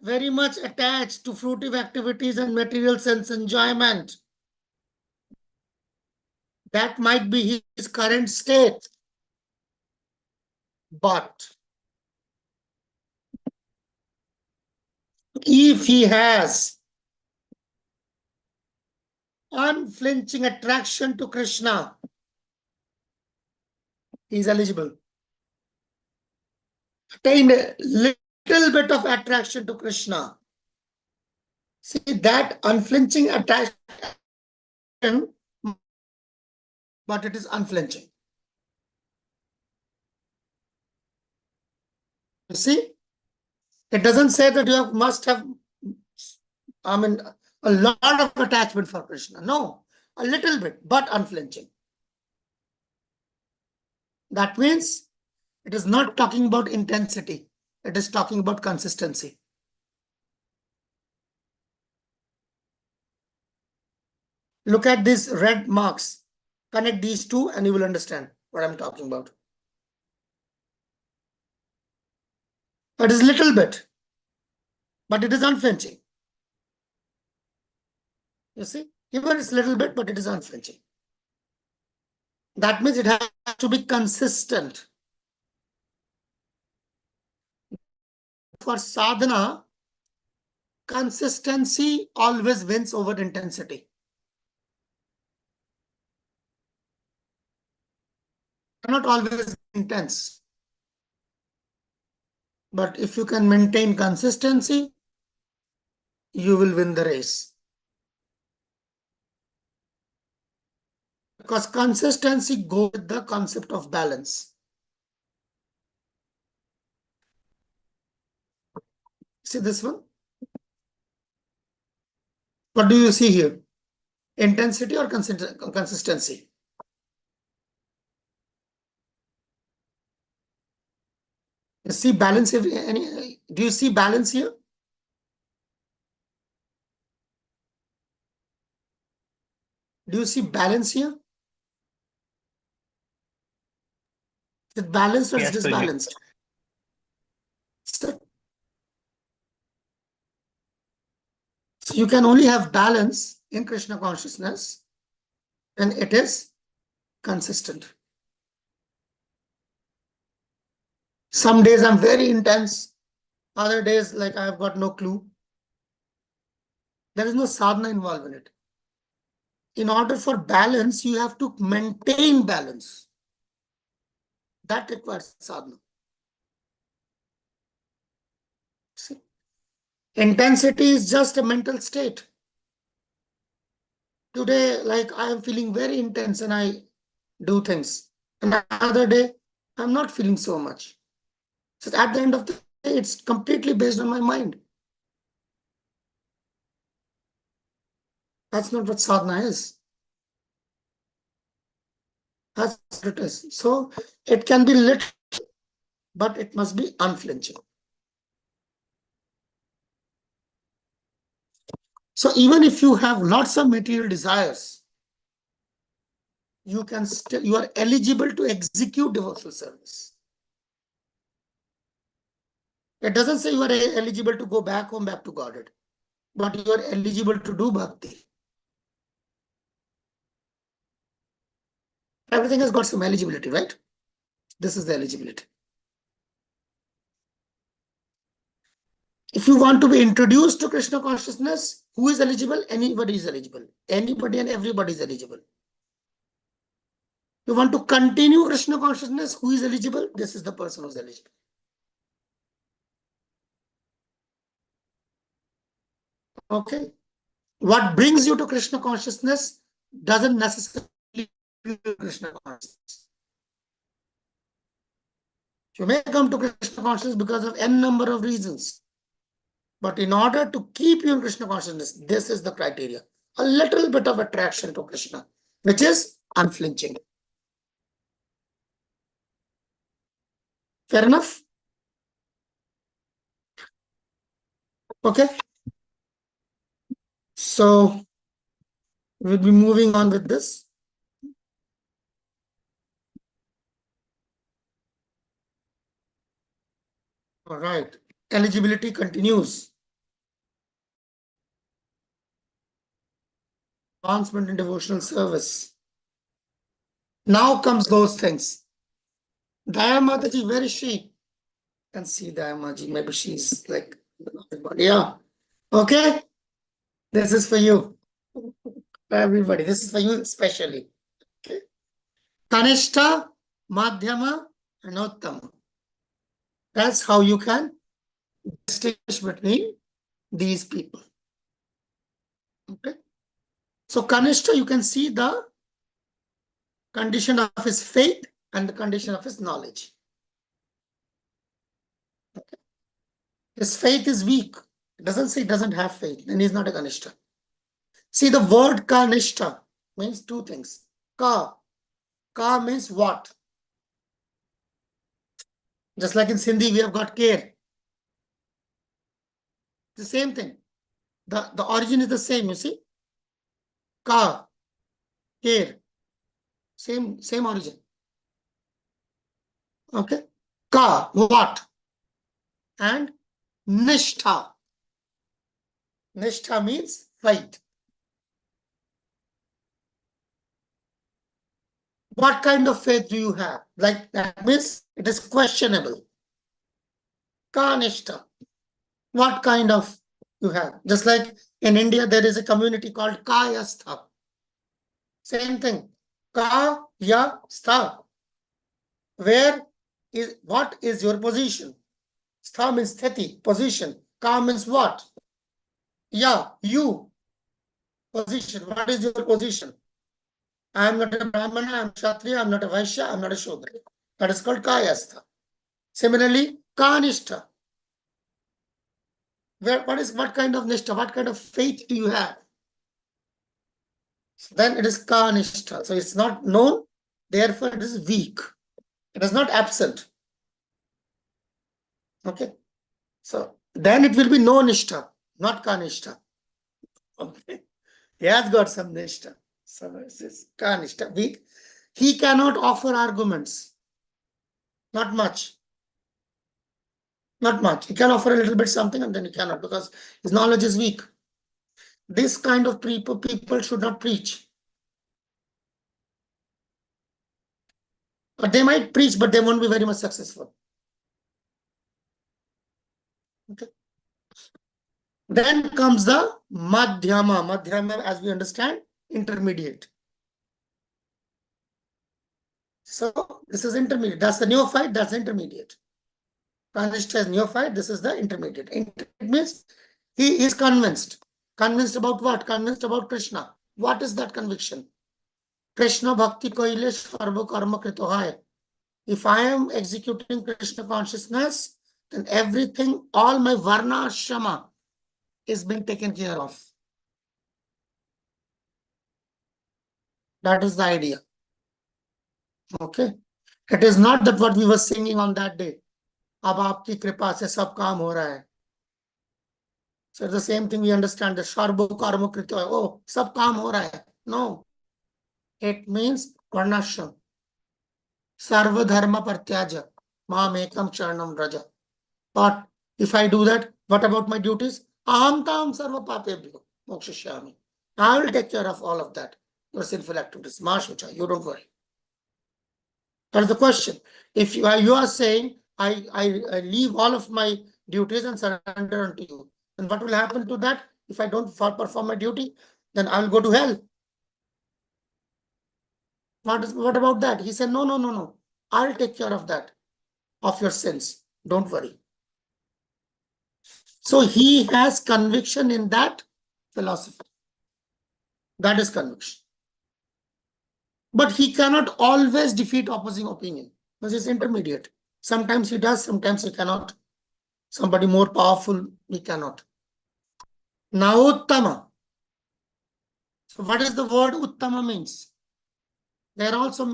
very much attached to fruitive activities and material sense enjoyment. That might be his current state. But if he has unflinching attraction to Krishna, he is eligible. Attained a little bit of attraction to Krishna. See, that unflinching attraction, but it is unflinching. You see, it doesn't say that you must have, I mean, a lot of attachment for Krishna. No, a little bit, but unflinching. That means it is not talking about intensity. It is talking about consistency. Look at these red marks. Connect these two and you will understand what I'm talking about. It is little bit, but it is unflinching. You see, even it's little bit, but it is unflinching. That means it has to be consistent. For sadhana, consistency always wins over intensity. Not always intense. But if you can maintain consistency, you will win the race. Because consistency goes with the concept of balance. See this one? What do you see here? Intensity or consistency? You see balance? Do you see balance here? Do you see balance here? Is it balanced or is it disbalanced? So you can only have balance in Krishna consciousness when it is consistent. Some days I'm very intense, other days like I've got no clue. There is no sadhana involved in it. In order for balance, you have to maintain balance. That requires sadhana. See? Intensity is just a mental state. Today, like I am feeling very intense and I do things. And another day, I'm not feeling so much. So at the end of the day, it's completely based on my mind. That's not what sadhana is. That's what it is. So it can be little, but it must be unflinching. So even if you have lots of material desires, you are eligible to execute devotional service. It doesn't say you are eligible to go back home, back to Godhead, but you are eligible to do bhakti. Everything has got some eligibility, right? This is the eligibility. If you want to be introduced to Krishna consciousness, who is eligible? Anybody is eligible. Anybody and everybody is eligible. You want to continue Krishna consciousness, who is eligible? This is the person who is eligible. Okay. What brings you to Krishna consciousness doesn't necessarily bring you to Krishna consciousness. You may come to Krishna consciousness because of n number of reasons. But in order to keep you in Krishna consciousness, this is the criteria. A little bit of attraction to Krishna, which is unflinching. Fair enough? Okay. So we'll be moving on with this. All right. Eligibility continues. advancement in devotional service. Now comes those things. Daya Mataji, where is she? You can see Daya Mataji, maybe she's like, yeah. Okay, this is for you. For everybody, this is for you especially. Okay. Kanishta, Madhyama, and Uttama. That's how you can distinguish between these people. Okay. So Kanishta, you can see the condition of his faith and the condition of his knowledge. Okay. His faith is weak. It doesn't say he doesn't have faith, then he's not a Kanishta. See, the word Kanishta means two things. Ka. Ka means what? Just like in Sindhi, we have got care. The same thing. The origin is the same, you see. Ka, care. Same origin. Okay. Ka, what? And Nishtha. Nishtha means faith. What kind of faith do you have? Like that means it is questionable. Ka Nishtha. What kind of you have? Just like in India, there is a community called Kayastha. Same thing. Kayastha. What is your position? Stha means sthiti, position. Ka means what? Yeah, you. Position. What is your position? I am not a Brahmana, I am Kshatriya, I am not a Vaishya, I am not a Shudra. That is called Kayastha. Similarly, Kanishta. What kind of Nishtha? What kind of faith do you have? So then it is Kanishta. So it's not known, therefore it is weak. It is not absent. Okay. So then it will be no Nishtha, not Kanishta. Okay. He has got some Nishtha. So this is Kanishta, weak. He cannot offer arguments. Not much. Not much. He can offer a little bit something and then he cannot because his knowledge is weak. This kind of people should not preach. But they might preach, but they won't be very much successful. Okay. Then comes the Madhyama. Madhyama, as we understand, intermediate. So this is intermediate. That's the neophyte, that's the intermediate. Kanishta is neophyte, this is the intermediate. Intermediate means he is convinced. Convinced about what? Convinced about Krishna. What is that conviction? Krishna bhakti koile sarva karma krito hai. If I am executing Krishna consciousness, then everything, all my varna ashrama is being taken care of. That is the idea. Okay. It is not that what we were singing on that day. अब आपकी कृपा से सब काम हो रहा है. So it's the same thing we understand. The sarva karma krito hai. Oh, sab kaam ho raha hai. No. It means varnashram. Sarva dharma partyaja. Maam ekam charanam raja. But if I do that, what about my duties? Aham tam sarva papebhyo mokshishyami. I will take care of all of that. Your sinful activities. Ma shucha. You don't worry. That is the question. If you are saying, I leave all of my duties and surrender unto you, then what will happen to that? If I don't perform my duty, then I will go to hell. What about that? He said, no. I'll take care of that, of your sins. Don't worry. So he has conviction in that philosophy. That is conviction. But he cannot always defeat opposing opinion, because it's intermediate. Sometimes he does, sometimes he cannot. Somebody more powerful, he cannot. Now Uttama. So what is the word Uttama means? They are also,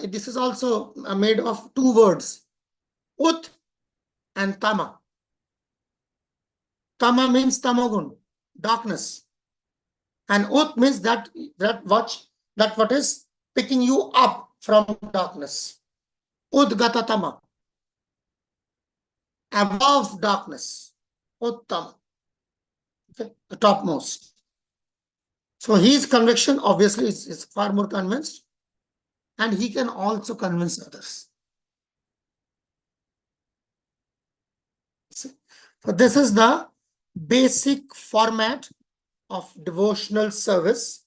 this is also made of two words, Ut and Tama. Tama means Tamagun, darkness. And Ut means that what is picking you up from darkness. Udgata Tama. Above darkness. Uttama. Okay, the topmost. So his conviction obviously is far more convinced, and he can also convince others. So this is the basic format of devotional service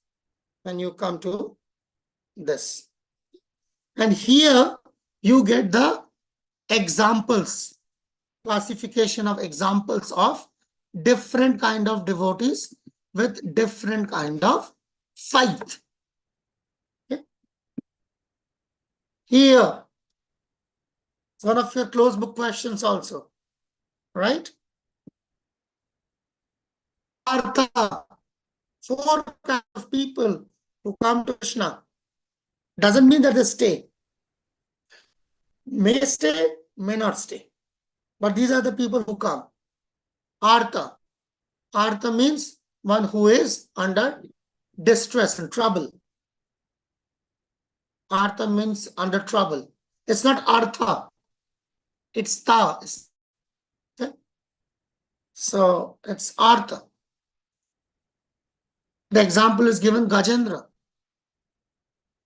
when you come to this. And here you get the examples, classification of examples of different kind of devotees with different kind of faith. Okay. Here, one of your closed book questions also, right? Artha, 4 kinds of people who come to Krishna. Doesn't mean that they stay. May stay, may not stay. But these are the people who come. Artha. Artha means one who is under distress and trouble. Artha means under trouble. It's not Artha. It's Ta. Okay? So it's Artha. The example is given Gajendra.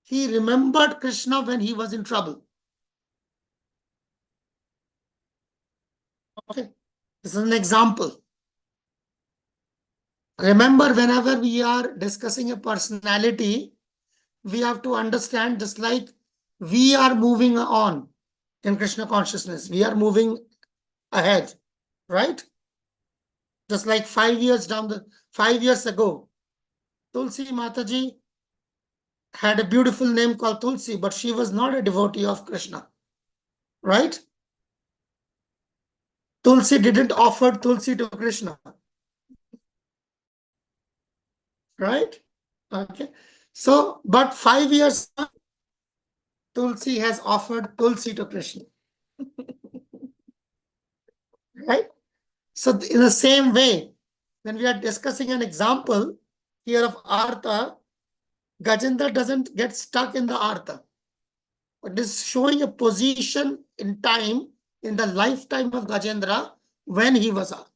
He remembered Krishna when he was in trouble. Okay. This is an example. Remember, whenever we are discussing a personality, we have to understand, just like we are moving on in Krishna consciousness, we are moving ahead, right? Just like 5 years ago, Tulsi Mataji had a beautiful name called Tulsi, but she was not a devotee of Krishna, right? Tulsi didn't offer Tulsi to Krishna, right? Okay. So, but 5 years, Tulsi has offered Tulsi to Krishna, right? So in the same way, when we are discussing an example here of Artha, Gajendra doesn't get stuck in the Artha. It is showing a position in time, in the lifetime of Gajendra, when he was Artha.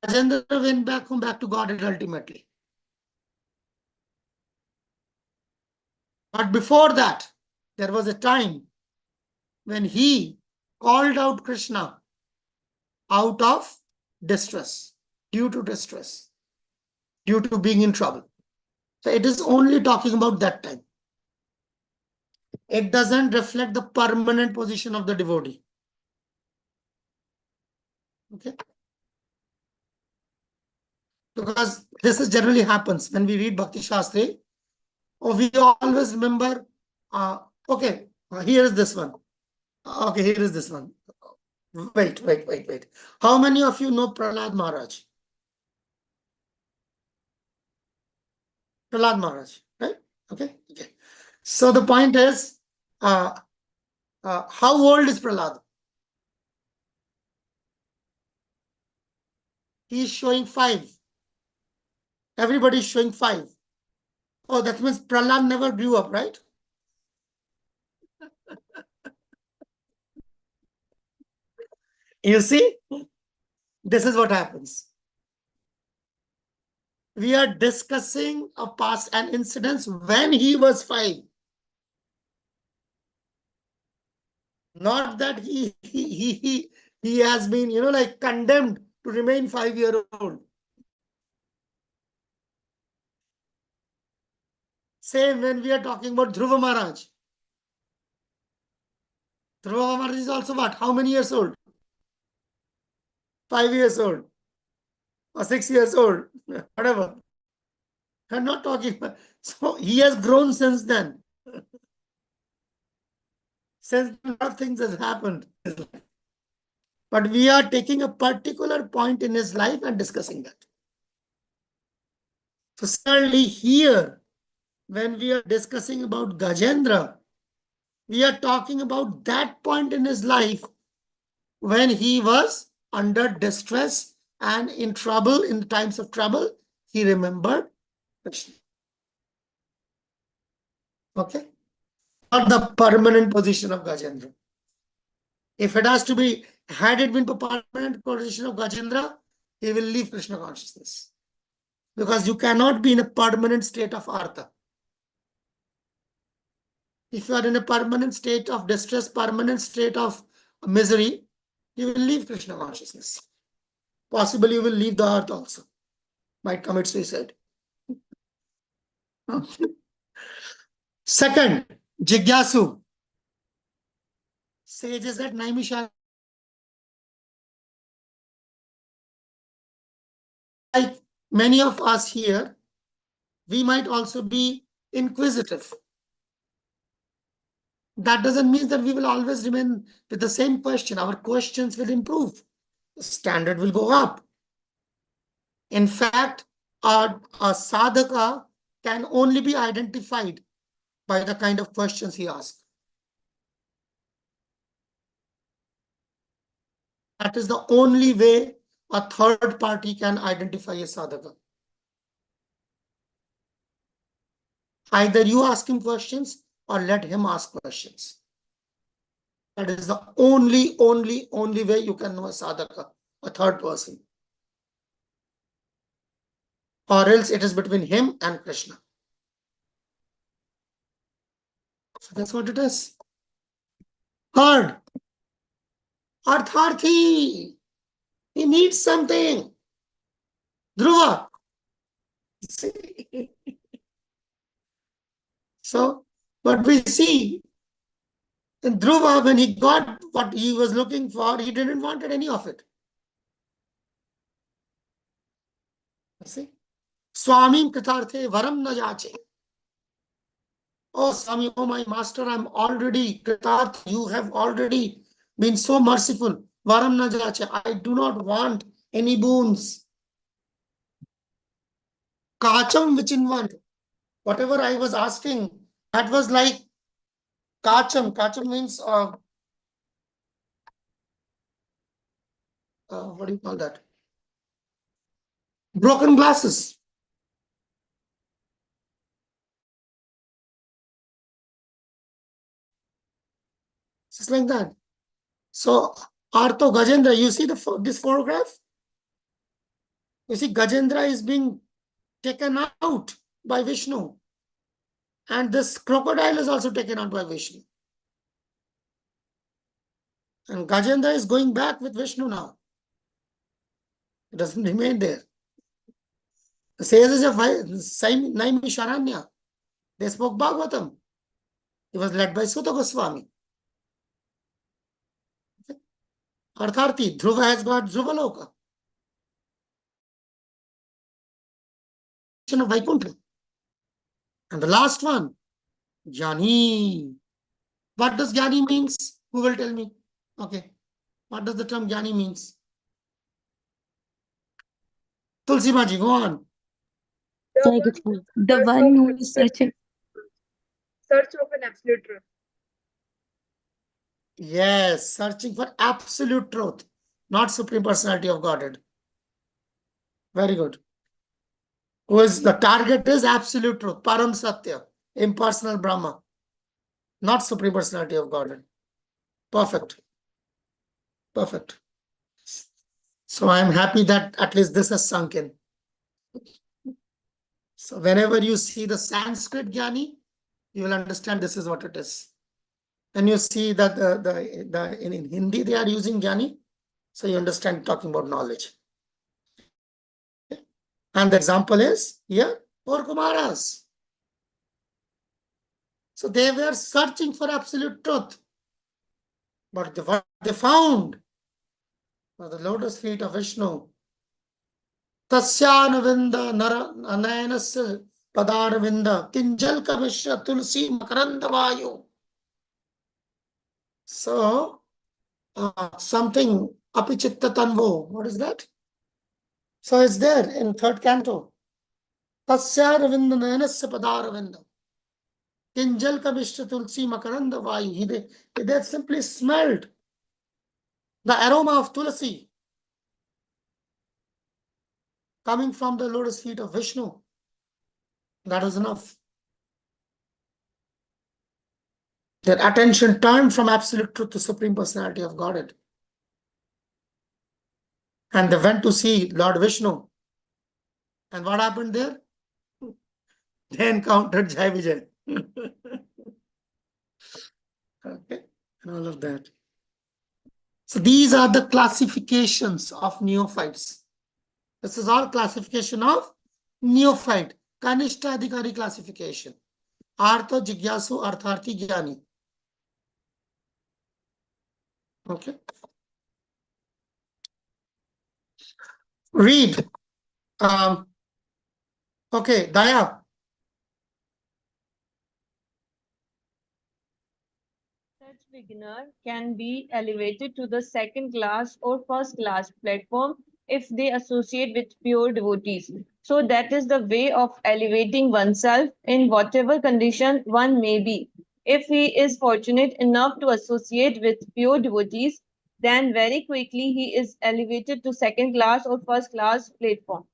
Gajendra went back to Godhead ultimately. But before that, there was a time when he called out Krishna out of distress, due to being in trouble. So it is only talking about that time. It doesn't reflect the permanent position of the devotee. Okay? Because this is generally happens when we read Bhakti Shastri, or we always remember, okay, here is this one. Okay, here is this one. Wait. How many of you know Prasad Maharaj? Prasad Maharaj, right? Okay. So the point is, how old is Prasad? He is showing 5. Everybody is showing 5. Oh, that means Prahlad never grew up, right? You see, this is what happens. We are discussing an incident when he was 5. Not that he has been, like condemned to remain 5-year-old. Same when we are talking about Dhruva Maharaj. Dhruva Maharaj is also what? How many years old? 5 years old. Or 6 years old. Whatever. I'm not talking about. So he has grown since then. Since a lot of things has happened. But we are taking a particular point in his life and discussing that. So certainly here, when we are discussing about Gajendra, we are talking about that point in his life when he was under distress and in trouble, in times of trouble, he remembered Krishna. Okay? Not the permanent position of Gajendra. If it has to be, had it been the permanent position of Gajendra, he will leave Krishna consciousness. Because you cannot be in a permanent state of artha. If you are in a permanent state of distress, permanent state of misery, you will leave Krishna consciousness. Possibly you will leave the earth also. Might commit suicide. Second, Jigyasu. Sages at Naimisharanya, like many of us here, we might also be inquisitive. That doesn't mean that we will always remain with the same question. Our questions will improve. The standard will go up. In fact, a sadhaka can only be identified by the kind of questions he asks. That is the only way a third party can identify a sadhaka. Either you ask him questions or let him ask questions. That is the only way you can know a sadhaka, a third person. Or else it is between him and Krishna. So that's what it is. Third, Artharthi. He needs something. Dhruva. So, but we see in Dhruva, when he got what he was looking for, he didn't want any of it. See? Swami Kritarthe Varam na jache. Oh, Swami, oh my master, I'm already Kritarth. You have already been so merciful. Varam na jache. I do not want any boons. Kacham vichinvant. Whatever I was asking, that was like kacham. Kacham means what do you call that? Broken glasses. Just like that. So, Artho Gajendra, you see this photograph? You see, Gajendra is being taken out by Vishnu. And this crocodile is also taken out by Vishnu. And Gajendra is going back with Vishnu now. It doesn't remain there. The sages of Naimisharanya, they spoke Bhagavatam. He was led by Sutta Goswami. Artharthi, Dhruva has got Dhruvaloka. Of Vaikuntha. And the last one, Jnani. What does Jnani means? Who will tell me? Okay. What does the term Jnani means? Tulsi Maji, go on. The one who is searching. Search of an absolute truth. Yes, searching for absolute truth, not Supreme Personality of Godhead. Very good. Because the target is absolute truth, Param Satya, impersonal Brahma, not Supreme Personality of Godhead. Perfect. Perfect. So I am happy that at least this has sunk in. So whenever you see the Sanskrit Jnani, you will understand this is what it is. When you see that in Hindi they are using Jnani, so you understand talking about knowledge. And the example is here, four Kumaras. So they were searching for absolute truth. But what they found was the lotus feet of Vishnu. Tasyanavinda narayanasya padaravinda kinjalka mishra tulsi makaranda vayu. So something apichitta tanvo. What is that? So it's there in third canto. Tasyanavinda nayanasya padaravinda. Kinjal Kabishta Tulsi Makaranda Vayu. They simply smelled the aroma of Tulsi coming from the lotus feet of Vishnu. That was enough. Their attention turned from absolute truth to Supreme Personality of Godhead. And they went to see Lord Vishnu. And what happened there? They encountered Jai Vijay. Okay, and all of that. So these are the classifications of neophytes. This is all classification of neophyte. Kanishta Adhikari classification. Artha Jigyasu Artharthi Jnani. Okay. Read. Okay, Daya. Such beginner can be elevated to the second class or first class platform if they associate with pure devotees. So that is the way of elevating oneself in whatever condition one may be. If he is fortunate enough to associate with pure devotees, then very quickly he is elevated to second class or first class platform.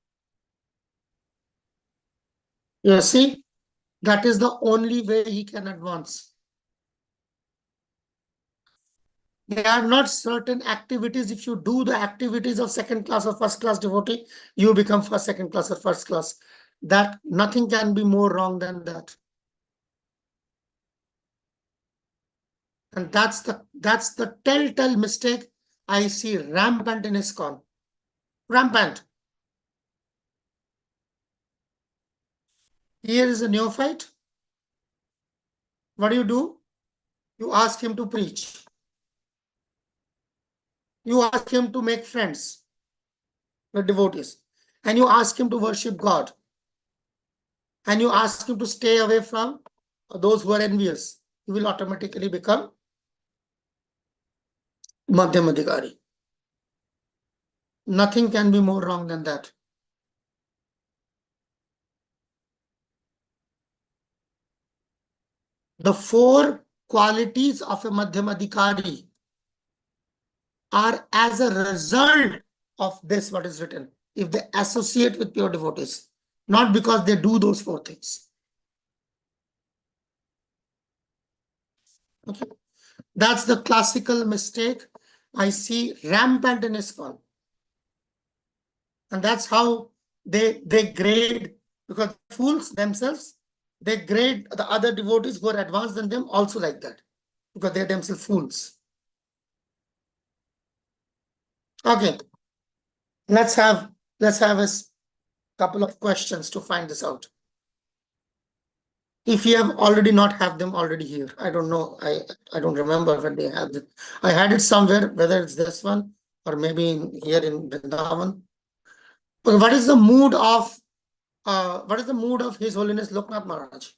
You see, that is the only way he can advance. There are not certain activities. If you do the activities of second class or first class devotee, you become first, second class or first class. That nothing can be more wrong than that. And that's the telltale mistake I see rampant in ISKCON. Rampant. Here is a neophyte. What do? You ask him to preach. You ask him to make friends with devotees. And you ask him to worship God. And you ask him to stay away from those who are envious. He will automatically become Madhyam Adhikari. Nothing can be more wrong than that. The four qualities of a Madhyam Adhikari are as a result of this, what is written, if they associate with pure devotees, not because they do those four things. Okay. That's the classical mistake I see rampant in ISKCON. And that's how they grade, because fools themselves, they grade the other devotees who are advanced than them also like that, because they're themselves fools. Okay, let's have a couple of questions to find this out. If you have already not have them already here, I don't know. I don't remember when they had it. I had it somewhere, whether it's this one or maybe here in Vrindavan. But what is the mood of His Holiness Loknath Maharaj?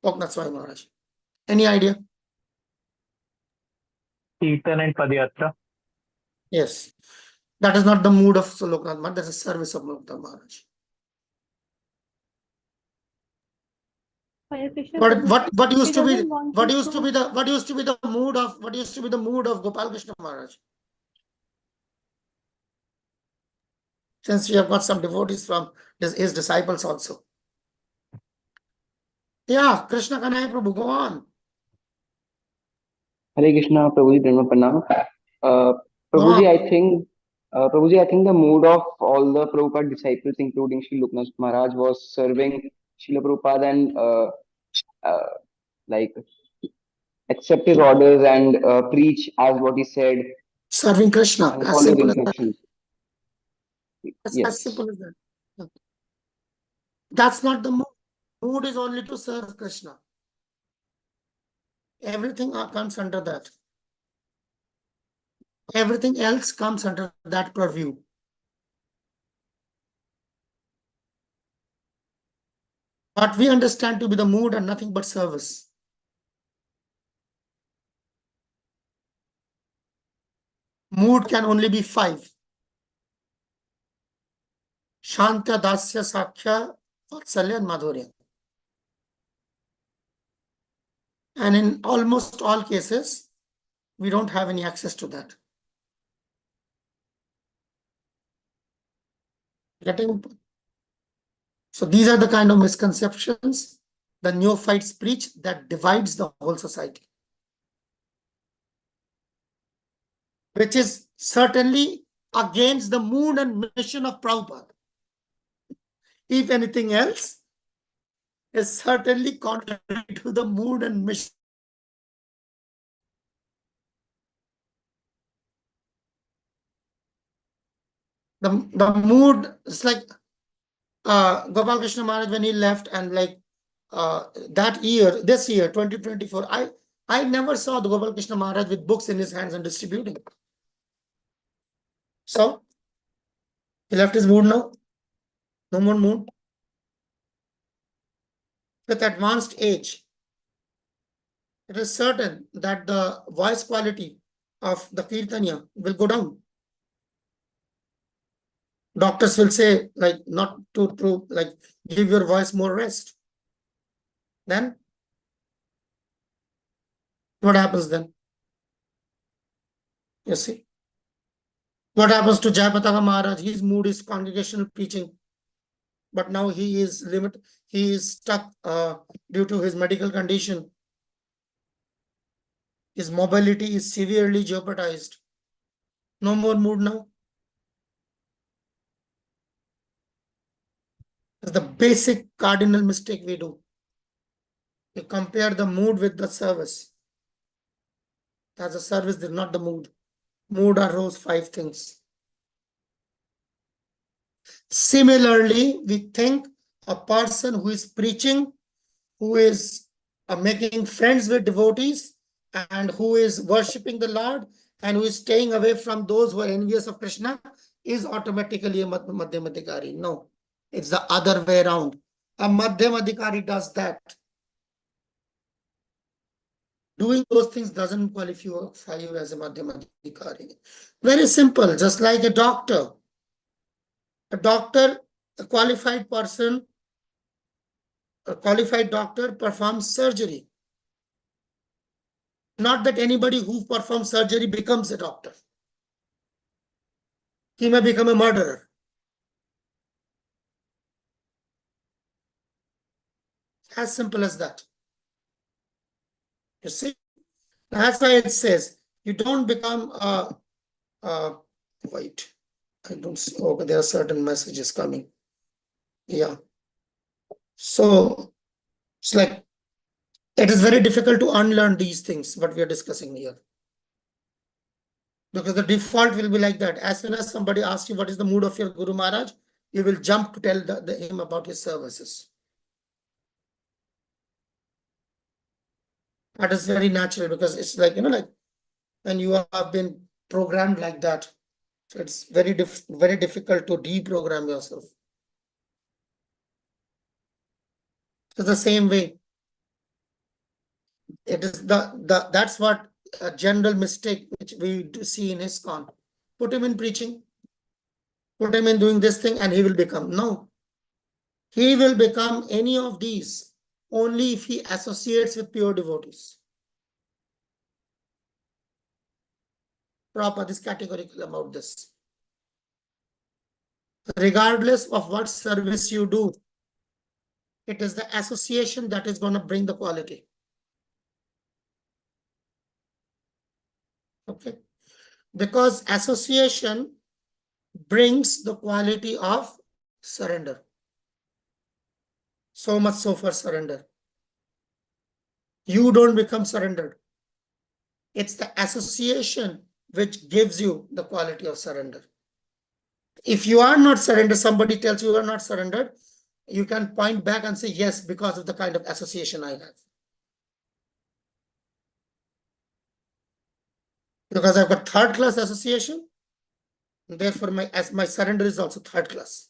Loknath Swami Maharaj. Any idea? Kirtan and Padayatra. Yes. That is not the mood of Loknath Maharaj, that's a service of Loknath Maharaj. What used to be the mood of Gopal Krishna Maharaj? Since we have got some devotees from his disciples also. Yeah, Krishna Kanai Prabhu, go on. Hare Krishna, Prabhuji, Dharma Pranam. Prabhuji, I think the mood of all the Prabhupada disciples, including Sri Loknath Maharaj, was serving Srila Prabhupada and like accept his orders and preach as what he said. Serving Krishna, and as follow his simple as that. instructions. As Yes. simple as that. That's not the mood. Mood is only to serve Krishna. Everything comes under that. Everything else comes under that purview. What we understand to be the mood are nothing but service. Mood can only be 5. Shanta, Dasya, Sakhya, Vatsalya, and Madhurya. And in almost all cases, we don't have any access to that. So these are the kind of misconceptions the neophytes preach that divides the whole society. Which is certainly against the mood and mission of Prabhupada. If anything else, is certainly contrary to the mood and mission. The mood is like Gopal Krishna Maharaj when he left, and like that year, this year, 2024, I never saw the Gopal Krishna Maharaj with books in his hands and distributing. So he left his mood now. No more mood. With advanced age, it is certain that the voice quality of the Kirtanya will go down. Doctors will say, like, not to like give your voice more rest. Then what happens then? You see? What happens to Jayapataka Maharaj? His mood is congregational preaching, but now he is stuck due to his medical condition. His mobility is severely jeopardized. No more mood now. That's the basic cardinal mistake we do. We compare the mood with the service. As a service, they're not the mood. Mood are those 5 things. Similarly, we think a person who is preaching, who is making friends with devotees, and who is worshipping the Lord, and who is staying away from those who are envious of Krishna, is automatically a Madhyamadikari. No, it's the other way around. A Madhyamadikari does that. Doing those things doesn't qualify you as a Madhyamadikari. Very simple, just like a doctor. A doctor, a qualified person, a qualified doctor performs surgery. Not that anybody who performs surgery becomes a doctor. He may become a murderer. As simple as that. You see? That's why it says, you don't become wait. I don't see. Okay, there are certain messages coming. Yeah. So it's like, it is very difficult to unlearn these things, what we are discussing here. Because the default will be like that. As soon as somebody asks you what is the mood of your Guru Maharaj, you will jump to tell him about his services. That is very natural, because it's like, like when you have been programmed like that, so it's very difficult to deprogram yourself. So the same way, it is that's what a general mistake which we do see in ISKCON. Put him in preaching, put him in doing this thing, and he will become. No. He will become any of these only if he associates with pure devotees. Prabhupada is categorical about this. Regardless of what service you do, it is the association that is going to bring the quality. Okay. Because association brings the quality of surrender. So much so for surrender. You don't become surrendered. It's the association which gives you the quality of surrender. If you are not surrendered, somebody tells you are not surrendered, you can point back and say, yes, because of the kind of association I have. Because I've got 3rd class association, therefore my surrender is also 3rd class.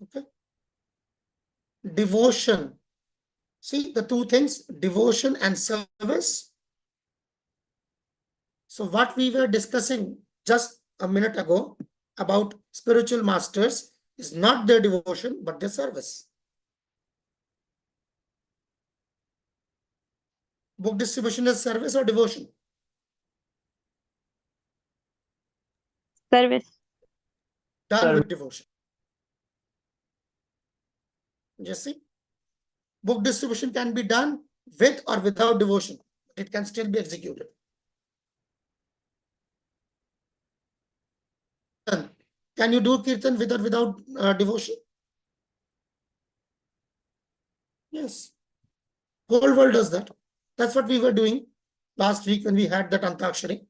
Okay. Devotion. See the 2 things, devotion and service. So what we were discussing just a minute ago about spiritual masters is not their devotion, but their service. Book distribution is service or devotion? Service. Done with devotion. You see? Book distribution can be done with or without devotion. It can still be executed. Can you do kirtan with or without devotion? Yes. Whole world does that. That's what we were doing last week when we had that Antakshari.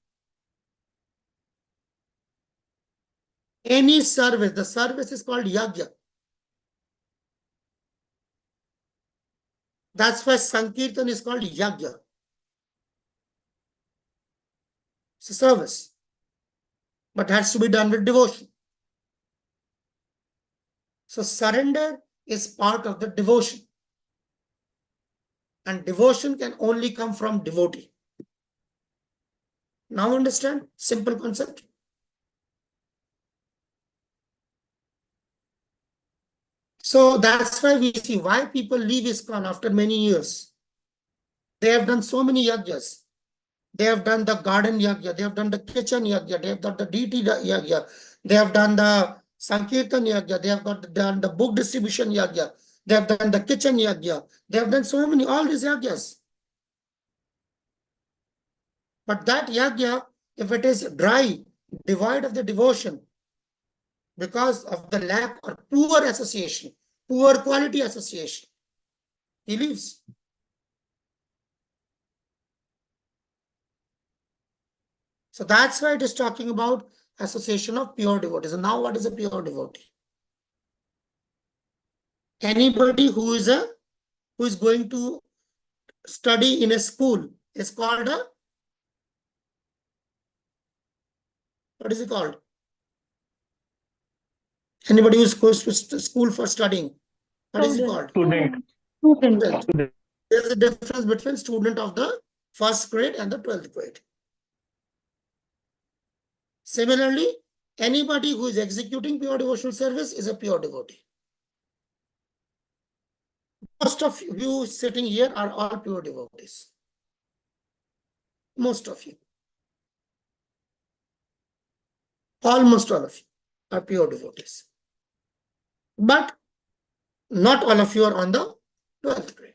Any service, the service is called yagya. That's why Sankirtan is called yagya. It's a service, but has to be done with devotion. So surrender is part of the devotion. And devotion can only come from devotee. Now understand? Simple concept. So that's why we see why people leave ISKCON after many years. They have done so many yagyas. They have done the garden yagya, they have done the kitchen yagya, they have done the deity yagya, they have done the Sankirtan yagya, they have done the book distribution yagya, they have done the kitchen yagya, they have done so many, all these yagyas. But that yagya, if it is dry, devoid of the devotion, because of the lack or poor association, poor quality association, he leaves. So that's why it is talking about association of pure devotees. And now what is a pure devotee? Anybody who is going to study in a school is called a, what is it called? Anybody who goes to school for studying, what is it called? Student. Student. There's a difference between student of the first grade and the 12th grade. Similarly, anybody who is executing pure devotional service is a pure devotee. Most of you sitting here are all pure devotees. Most of you. Almost all of you are pure devotees. But not all of you are on the 12th grade.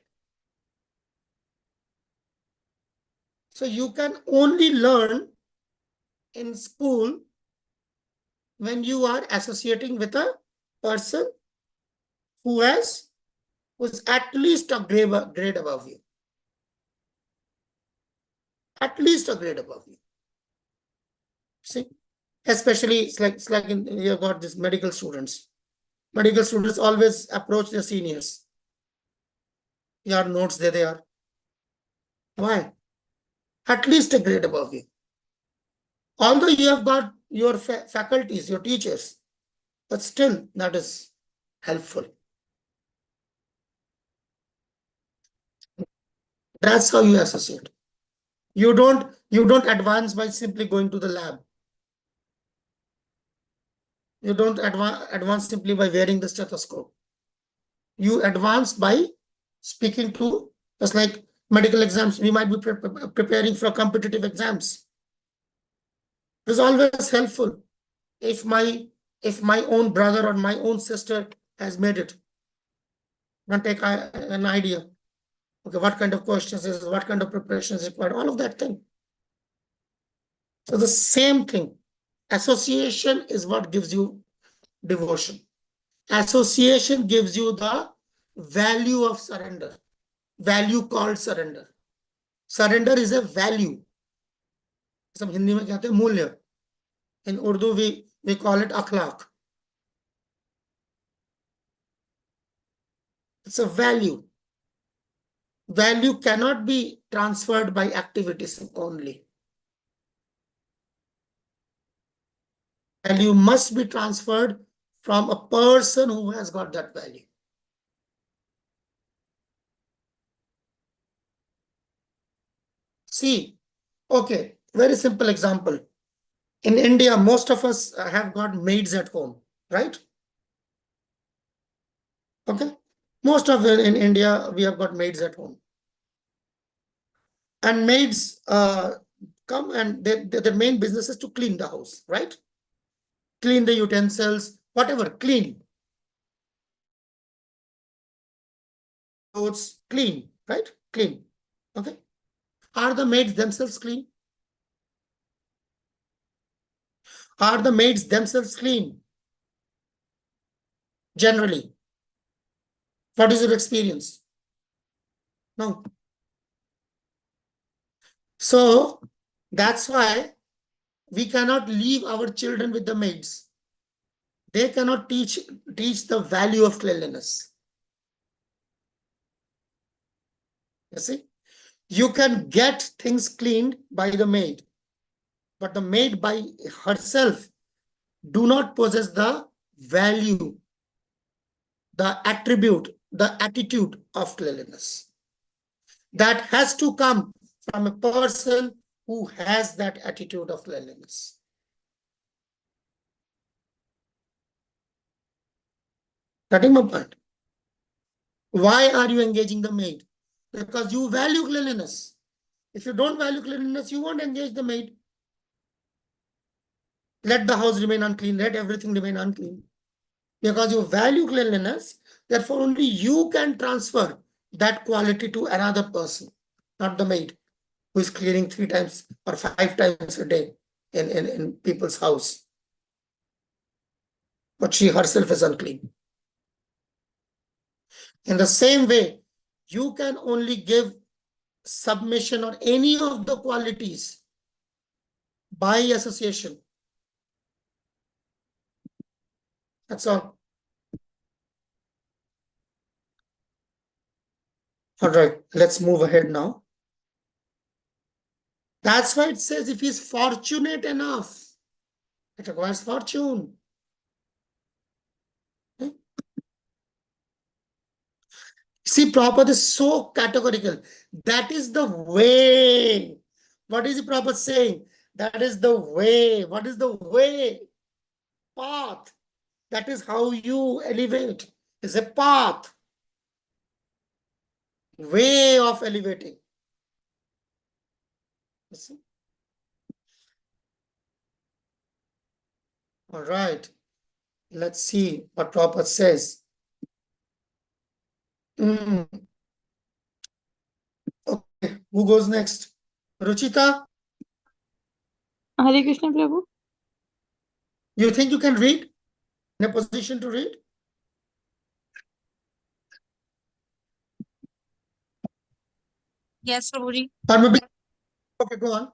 So you can only learn in school when you are associating with a person who's at least a grade above you. At least a grade above you. See? Especially it's like you got these medical students. Medical students always approach their seniors. Your notes, there they are. Why? At least a grade above you. Although you have got your faculties, your teachers, but still that is helpful. That's how you associate. You don't advance by simply going to the lab. You don't advance simply by wearing the stethoscope. You advance by speaking to, just like medical exams, we might be preparing for competitive exams. It is always helpful if my own brother or my own sister has made it. Then take an idea. Okay, what kind of questions is, what kind of preparation is required, all of that thing. So the same thing. Association is what gives you devotion. Association gives you the value of surrender. Value called surrender. Surrender is a value. सब हिंदी में कहते हैं मूल्य. In Urdu we call it akhlaq. It's a value. Value cannot be transferred by activities only. Value must be transferred from a person who has got that value. See, okay, very simple example. In India, most of us have got maids at home, right? Okay. Most of them in India, we have got maids at home. And maids come and their main business is to clean the house, right? Clean the utensils, whatever, clean. Clothes, clean, right? Clean. Okay. Are the maids themselves clean? Are the maids themselves clean? generally? What is your experience? No. So that's why we cannot leave our children with the maids. They cannot teach the value of cleanliness. You see, you can get things cleaned by the maid, but the maid by herself do not possess the value, the attribute, the attitude of cleanliness. That has to come from a person who has that attitude of cleanliness. Getting my point? Why are you engaging the maid? Because you value cleanliness. If you don't value cleanliness, you won't engage the maid. Let the house remain unclean, let everything remain unclean. Because you value cleanliness, therefore only you can transfer that quality to another person, not the maid who is cleaning 3 times or 5 times a day in people's house. But she herself is unclean. In the same way, you can only give submission or any of the qualities by association. That's all. All right, let's move ahead now. That's why it says if he's fortunate enough, it requires fortune. See, Prabhupada is so categorical. That is the way. What is the Prabhupada saying? That is the way. What is the way? Path. That is how you elevate. It's a path. Way of elevating. You see? All right. Let's see what Prabhupada says. Okay, who goes next? Ruchita, Hare Krishna Prabhu. you think you can read? In a position to read? Yes, Prabhuji. Or maybe, okay, go on.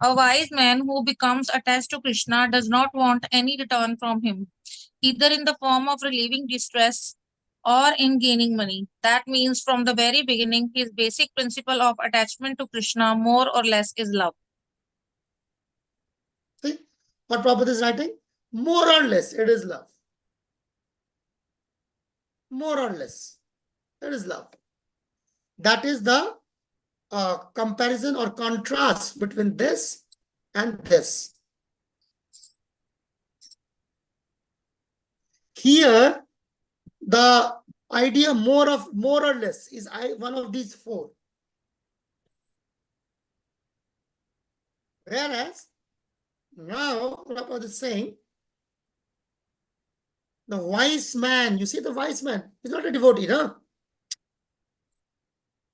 A wise man who becomes attached to Krishna does not want any return from him, either in the form of relieving distress or in gaining money. That means from the very beginning, his basic principle of attachment to Krishna, more or less, is love. See what Prabhupada is writing? More or less, it is love. More or less, it is love. That is the comparison or contrast between this and this. Here, the idea more or less is one of these 4. Whereas now Prabhupada is saying the wise man, you see the wise man, he's not a devotee, no?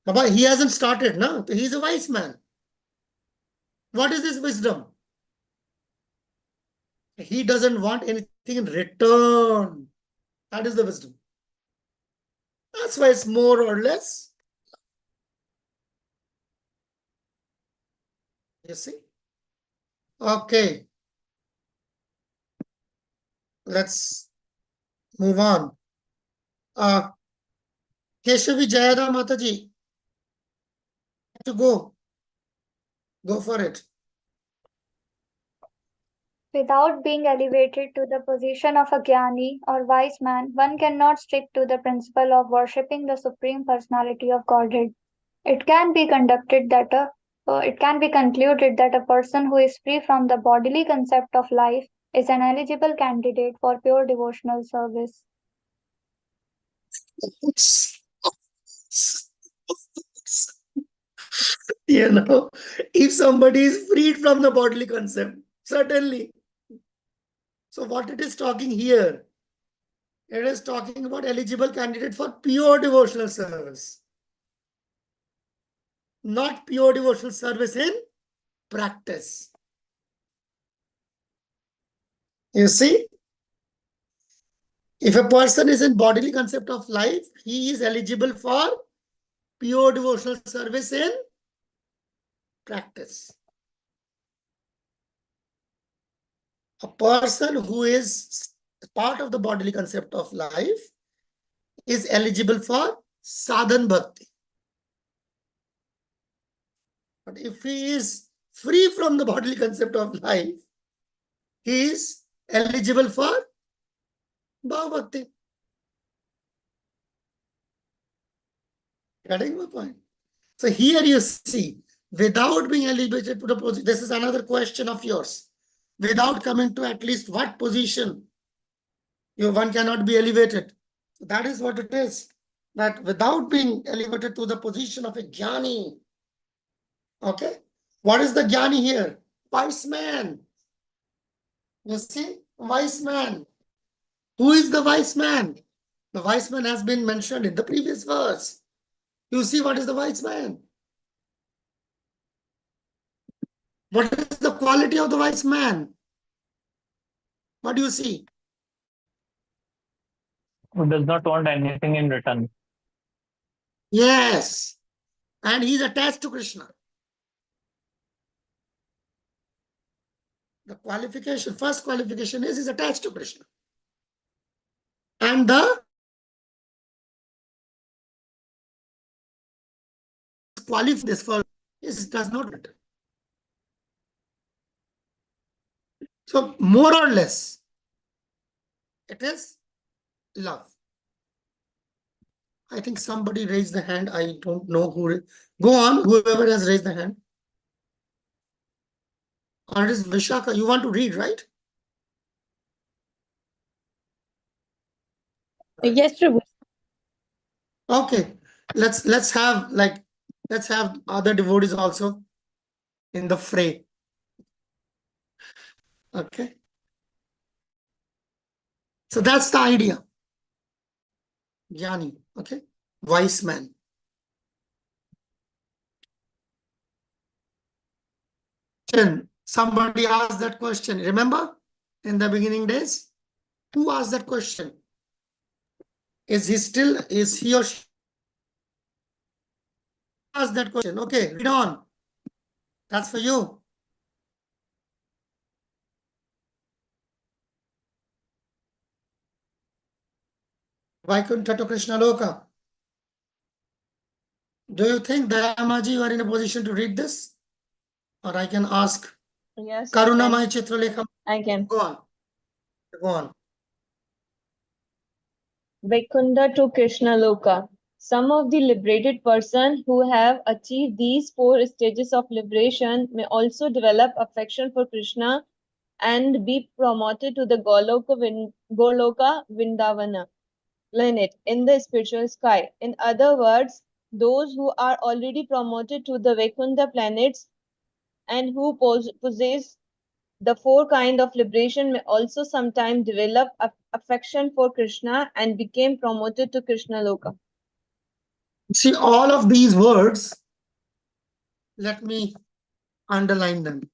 Baba, he hasn't started, no? He's a wise man. What is this wisdom? He doesn't want anything in return. That is the wisdom. That's why it's more or less. You see? Okay. Let's move on. Keshavi Jayada Mataji. To go. Go for it. Without being elevated to the position of a jnani or wise man, one cannot stick to the principle of worshipping the Supreme Personality of Godhead. It can be concluded that a person who is free from the bodily concept of life is an eligible candidate for pure devotional service. If somebody is freed from the bodily concept, certainly. So what it is talking here, it is talking about eligible candidate for pure devotional service. Not pure devotional service in practice. You see? If a person is in bodily concept of life, he is eligible for pure devotional service in practice. A person who is part of the bodily concept of life is eligible for sadhan bhakti. But if he is free from the bodily concept of life, he is eligible for bhava bhakti. Getting my point? So here you see, without being elevated to the position, this is another question of yours. Without coming to at least what position one cannot be elevated. That is what it is. That without being elevated to the position of a jnani, okay? What is the jnani here? Wise man. You see, wise man. Who is the wise man? The wise man has been mentioned in the previous verse. You see, what is the wise man? What is the quality of the wise man? What do you see? Who does not want anything in return. Yes. And he is attached to Krishna. The qualification, first qualification is attached to Krishna. And the qualify this for is does not return. So more or less, it is love. I think somebody raised the hand. I don't know who. Go on, whoever has raised the hand. Or it is Vishaka. You want to read, right? Yes, Prabhu. Okay. Let's have other devotees also in the fray. Okay. So that's the idea. Jnani, okay? Wise man. Somebody asked that question. Remember in the beginning days? Who asked that question? Is he or she asked that question? Okay, read on. That's for you. Vaikuntha to Krishna Loka. Do you think, Dayamaji, you are in a position to read this? Or I can ask Yes, Karunamai Chitralekha. I can. Go on. Go on. Vaikunda to Krishna Loka. Some of the liberated persons who have achieved these four stages of liberation may also develop affection for Krishna and be promoted to the Goloka Vindavana planet in the spiritual sky. In other words, those who are already promoted to the Vaikunta planets and who possess the four kind of liberation may also sometimes develop affection for Krishna and became promoted to Krishna Loka. See, all of these words, let me underline them.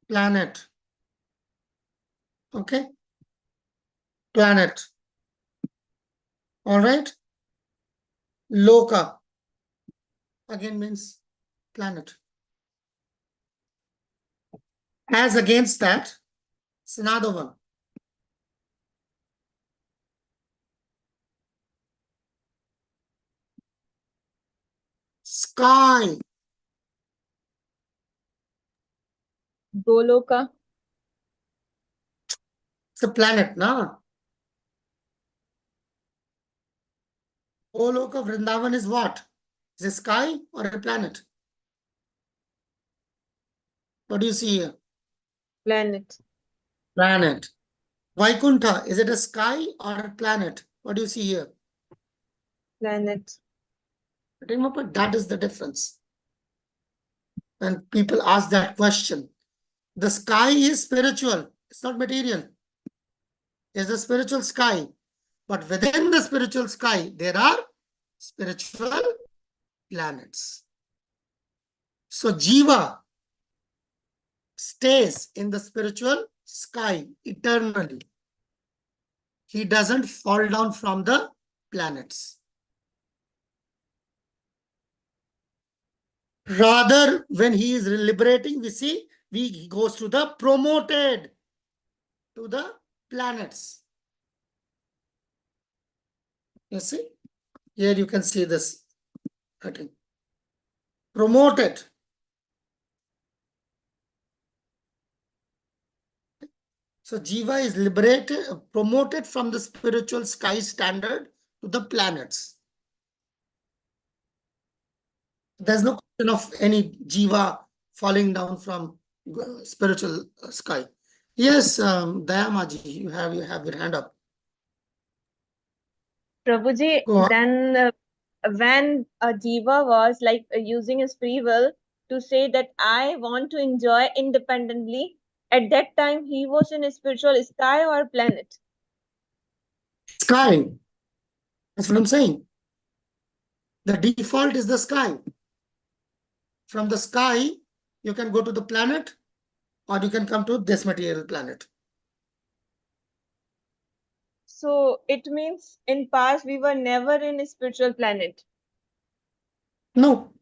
Planet. Okay? Planet. All right? Loka. Again means planet. As against that, it's another one. Sky. Goloka. It's a planet, no? Goloka Vrindavan is what? Is it sky or a planet? What do you see here? Planet. Planet. Vaikuntha, is it a sky or a planet? What do you see here? Planet. Remember, that is the difference. When people ask that question, the sky is spiritual, it's not material. It's a spiritual sky. But within the spiritual sky, there are spiritual planets. So Jiva stays in the spiritual sky eternally. He doesn't fall down from the planets. Rather, when he is liberating, we see he goes to the promoted to the planets. You see, here you can see this cutting. Promoted. So Jiva is liberated, promoted from the spiritual sky standard to the planets. There's no question of any Jiva falling down from spiritual sky. Yes, Dayamaji, you have your hand up. Prabhuji, Go on. then when a jiva was like using his free will to say that I want to enjoy independently, at that time he was in a spiritual sky or planet. Sky. That's what I'm saying. The default is the sky. From the sky, you can go to the planet or you can come to this material planet. So it means in past we were never in a spiritual planet. No.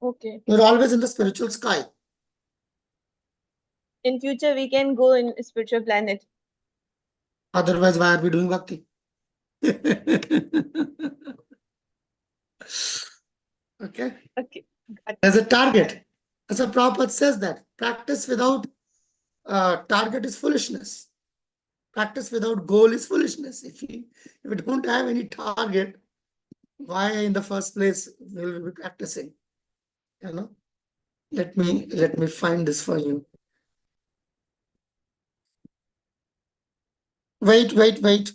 Okay. You're always in the spiritual sky. In future we can go in a spiritual planet. Otherwise, why are we doing bhakti? Okay. Okay. There's a target. As a Prabhupada says that practice without target is foolishness. Practice without goal is foolishness. If we don't have any target, why in the first place will we be practicing? You know. Let me find this for you. Wait. Wait.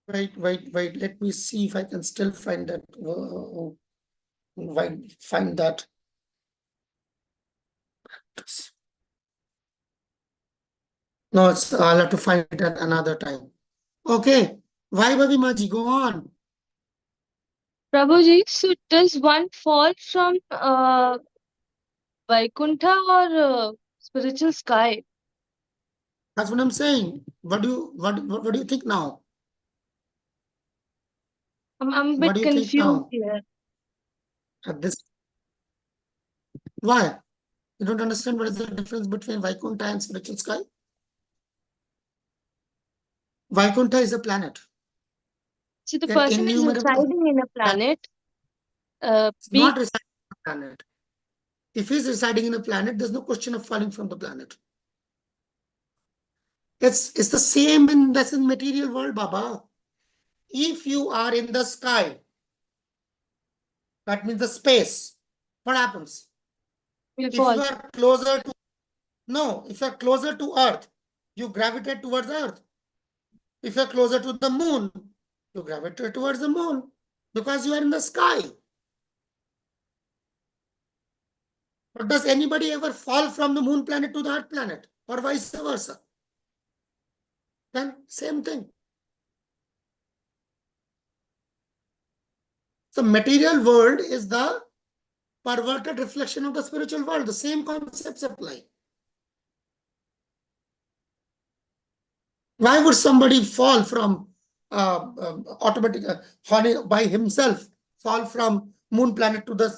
Let me see if I can still find that. Find that. No, I'll have to find it at another time. Okay. Why Bhavimaji? Go on. Prabhuji, so does one fall from Vaikuntha or spiritual sky? That's what I'm saying. What do you think now? I'm a What bit do you think confused now? here. At this, why? You don't understand what is the difference between Vaikuntha and spiritual sky? Vaikuntha is a planet. So the There are person is innumerable residing in a planet, not residing in a planet. If he's residing in a planet, there's no question of falling from the planet. It's the same in this material world, Baba. If you are in the sky, that means the space. What happens? If you are closer to if you are closer to Earth, you gravitate towards Earth. If you are closer to the moon, you gravitate towards the moon because you are in the sky. But does anybody ever fall from the moon planet to the Earth planet or vice versa? Then same thing. So material world is the perverted reflection of the spiritual world. The same concepts apply. Why would somebody fall from automatic by himself fall from moon planet to the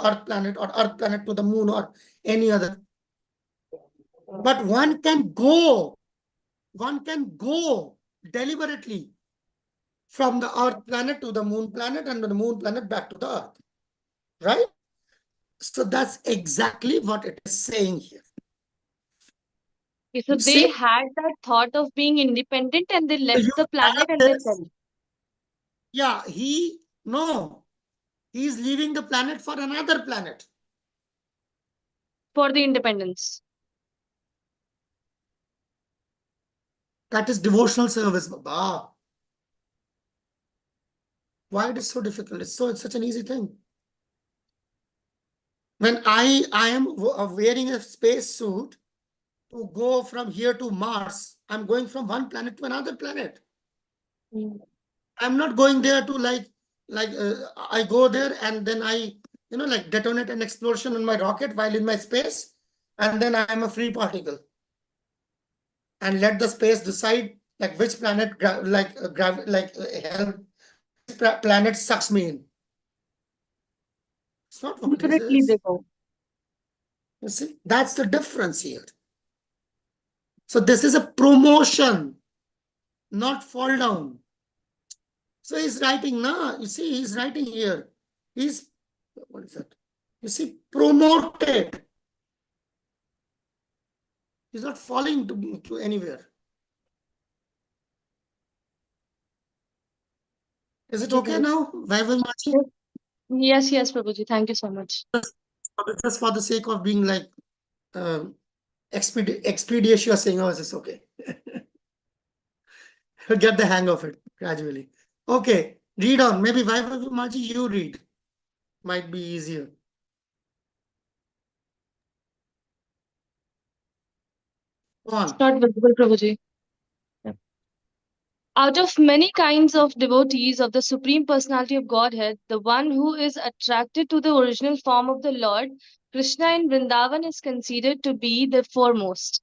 Earth planet or Earth planet to the moon or any other? But one can go deliberately from the Earth planet to the moon planet and the moon planet back to the Earth. Right? So that's exactly what it is saying here. Okay, so they had that thought of being independent and they left the planet and they fell. Yeah, he's leaving the planet for another planet. For the independence. That is devotional service, Baba. Why it is so difficult? It's such an easy thing. When I am wearing a space suit to go from here to Mars, I'm going from one planet to another planet. I'm not going there to I go there and then I, like detonate an explosion on my rocket while in my space, and then I'm a free particle. And let the space decide like which planet which planet sucks me in. It's not what this Definitely is. they go. You see, that's the difference here. So this is a promotion, not fall down. So he's writing now. You see, he's writing here. He's, what is that? You see, promoted. He's not falling to anywhere. Is it okay now? Yes, yes, Prabhuji. Thank you so much. Just for the sake of being like expeditious, saying, oh, it's okay. You'll get the hang of it gradually. Okay, read on. Maybe Maji, you read. Might be easier. Go on. It's not visible, Prabhuji. Out of many kinds of devotees of the Supreme Personality of Godhead, the one who is attracted to the original form of the Lord, Krishna in Vrindavan, is considered to be the foremost.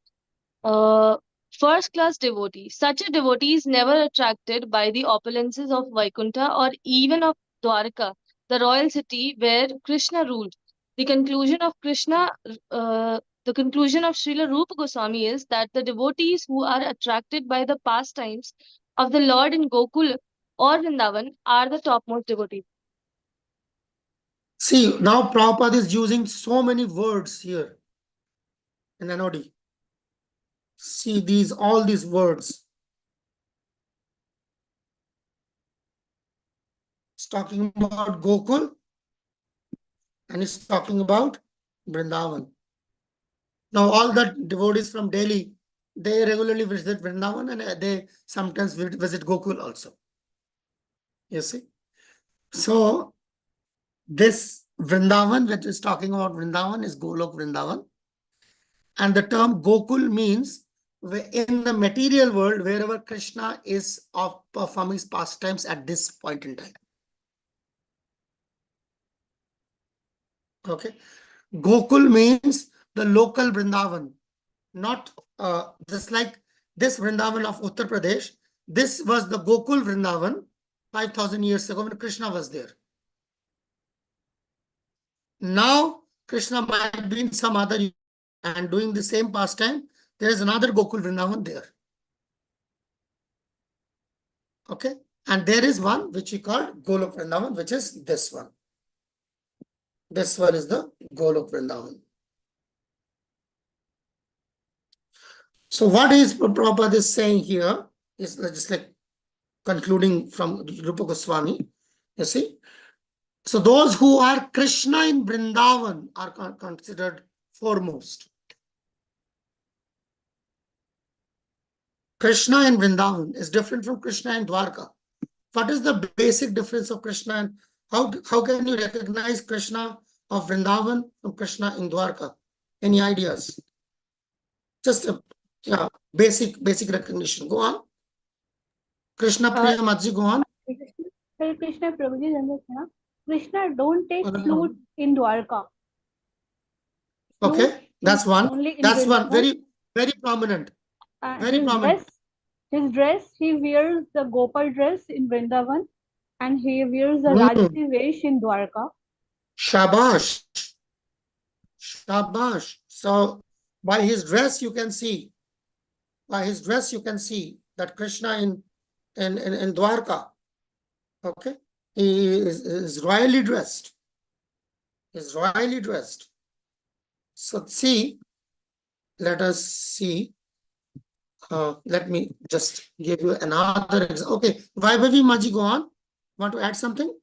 First class devotee. Such a devotee is never attracted by the opulences of Vaikuntha or even of Dwarka, the royal city where Krishna ruled. The conclusion of the conclusion of Srila Rupa Goswami is that the devotees who are attracted by the pastimes of the Lord in Gokul or Vrindavan are the topmost devotees. See, now Prabhupada is using so many words here in NOD. See all these words. It's talking about Gokul and it's talking about Vrindavan. Now, all the devotees from Delhi, they regularly visit Vrindavan and they sometimes visit Gokul also. You see? So, this Vrindavan, which is talking about Vrindavan, is Golok Vrindavan. And the term Gokul means in the material world, wherever Krishna is performing his pastimes at this point in time. Okay. Gokul means the local Vrindavan, not just like this Vrindavan of Uttar Pradesh. This was the Gokul Vrindavan 5,000 years ago when Krishna was there. Now, Krishna might be in some other and doing the same pastime. There is another Gokul Vrindavan there. Okay. And there is one which we call Golok Vrindavan, which is this one. This one is the Golok Vrindavan. So what is Prabhupada is saying here is just like concluding from Rupa Goswami, you see. So those who are Krishna in Vrindavan are considered foremost. Krishna in Vrindavan is different from Krishna in Dwarka. What is the basic difference of Krishna and how can you recognize Krishna of Vrindavan from Krishna in Dwarka? Any ideas? Just a basic recognition. Go on. Krishna Priya Madji, go on. Hey Krishna, Prabhuji, Krishna don't take flute in Dwarka. Okay, that's one. That's one. Very, very prominent. Very prominent. His dress, he wears the Gopal dress in Vrindavan and he wears the Rajasi Vesh in Dwarka. Shabash. Shabash. So by his dress you can see, that Krishna in Dwarka, okay, he is royally dressed. So see, let us see. Let me just give you another example. Okay, Vaibhavi Maji, go on. Want to add something?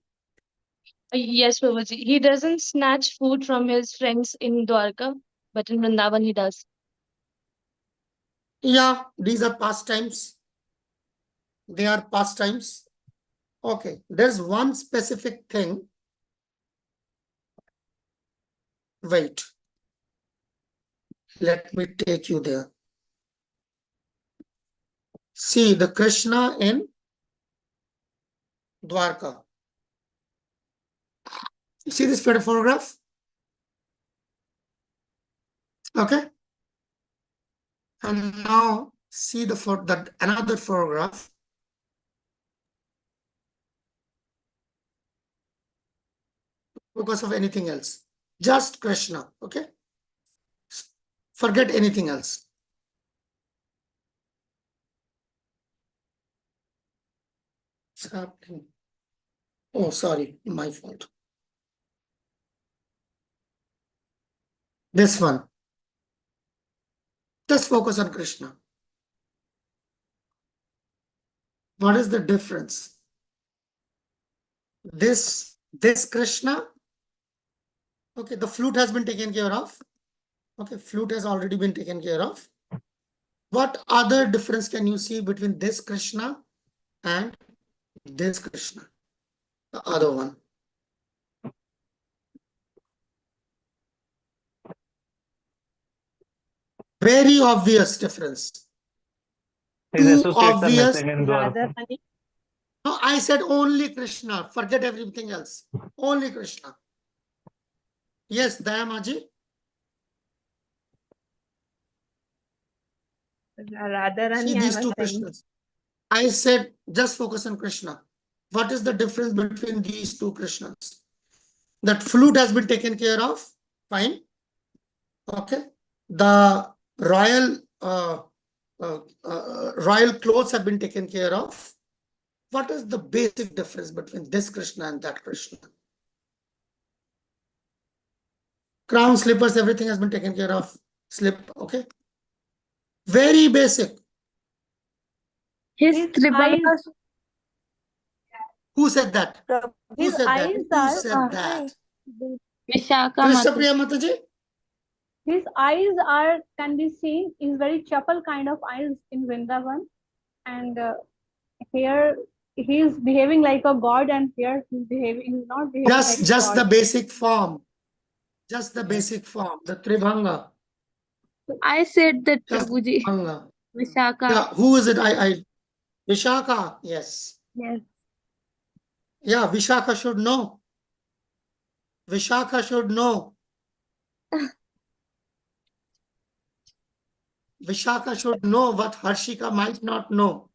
Yes, Prabhuji. He doesn't snatch food from his friends in Dwarka, but in Vrindavan he does. Yeah, these are pastimes. They are pastimes. Okay, there's one specific thing. Wait. Let me take you there. See, the Krishna in Dwarka. You see this photograph? Okay. And now see that another photograph. Focus of anything else. Just Krishna. Okay. Forget anything else. What's happening? Oh, sorry, my fault. This one. Just focus on Krishna. What is the difference? This Krishna. Okay, the flute has been taken care of. Okay, flute has already been taken care of. What other difference can you see between this Krishna and this Krishna? The other one. Very obvious difference. His Too associates are obvious. missing in Dwarka. No, I said only Krishna. Forget everything else. Only Krishna. Yes, Dayamaji. See these two Krishnas. I said just focus on Krishna. What is the difference between these two Krishnas? That flute has been taken care of. Fine. Okay. The royal royal clothes have been taken care of. What is the basic difference between this Krishna and that Krishna? Crown, slippers, everything has been taken care of. Slip, okay. Very basic. His eyes, Who said that? Who his said that? eyes Who are said that? Vishaka Krishna Mataji. Priya Mataji? his eyes can be seen is very chapel kind of eyes in Vrindavan, and here he is behaving like a god, and here he's not behaving like a Just god. the basic form. Just the basic form. The Tribhanga. I said that, Just Prabhuji. Tribhanga. Vishaka. Yeah, who is it? Vishaka. Yes. Yes. Yeah, Vishaka should know. Vishaka should know. Vishaka should know what Harshika might not know.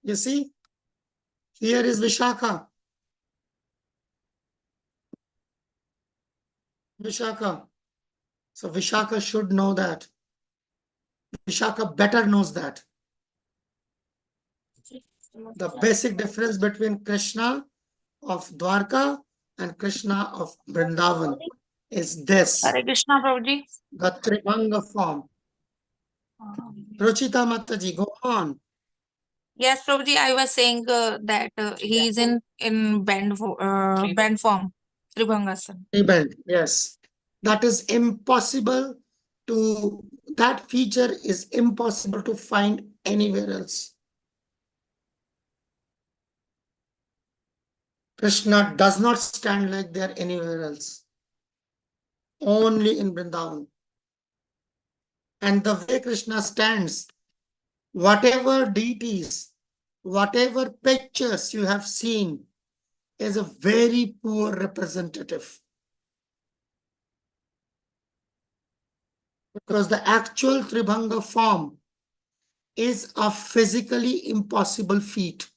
You see? Here is Vishaka. Vishaka. So Vishaka should know that. Vishaka better knows that. The basic difference between Krishna of Dwarka and Krishna of Vrindavan is this. Hare Krishna, Prabhuji. The Tribhanga form. Ruchita Mataji, go on. Yes, Prabhuji, I was saying that he is in bend form, Tribhangasana. Rebend, yes. That is impossible to, that feature is impossible to find anywhere else. Krishna does not stand like there anywhere else. Only in Vrindavan. And the way Krishna stands, whatever deities, whatever pictures you have seen is a very poor representative. Because the actual Tribhanga form is a physically impossible feat.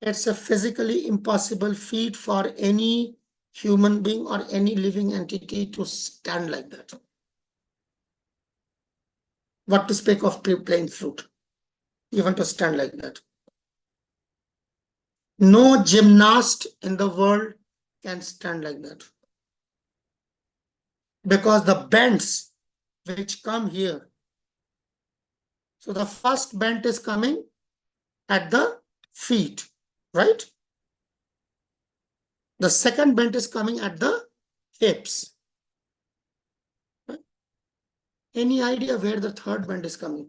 It's a physically impossible feat for any human being or any living entity to stand like that. What to speak of playing flute, even to stand like that. No gymnast in the world can stand like that. Because the bends which come here. So the first bend is coming at the feet, right? The second bend is coming at the hips. Right? Any idea where the third bend is coming?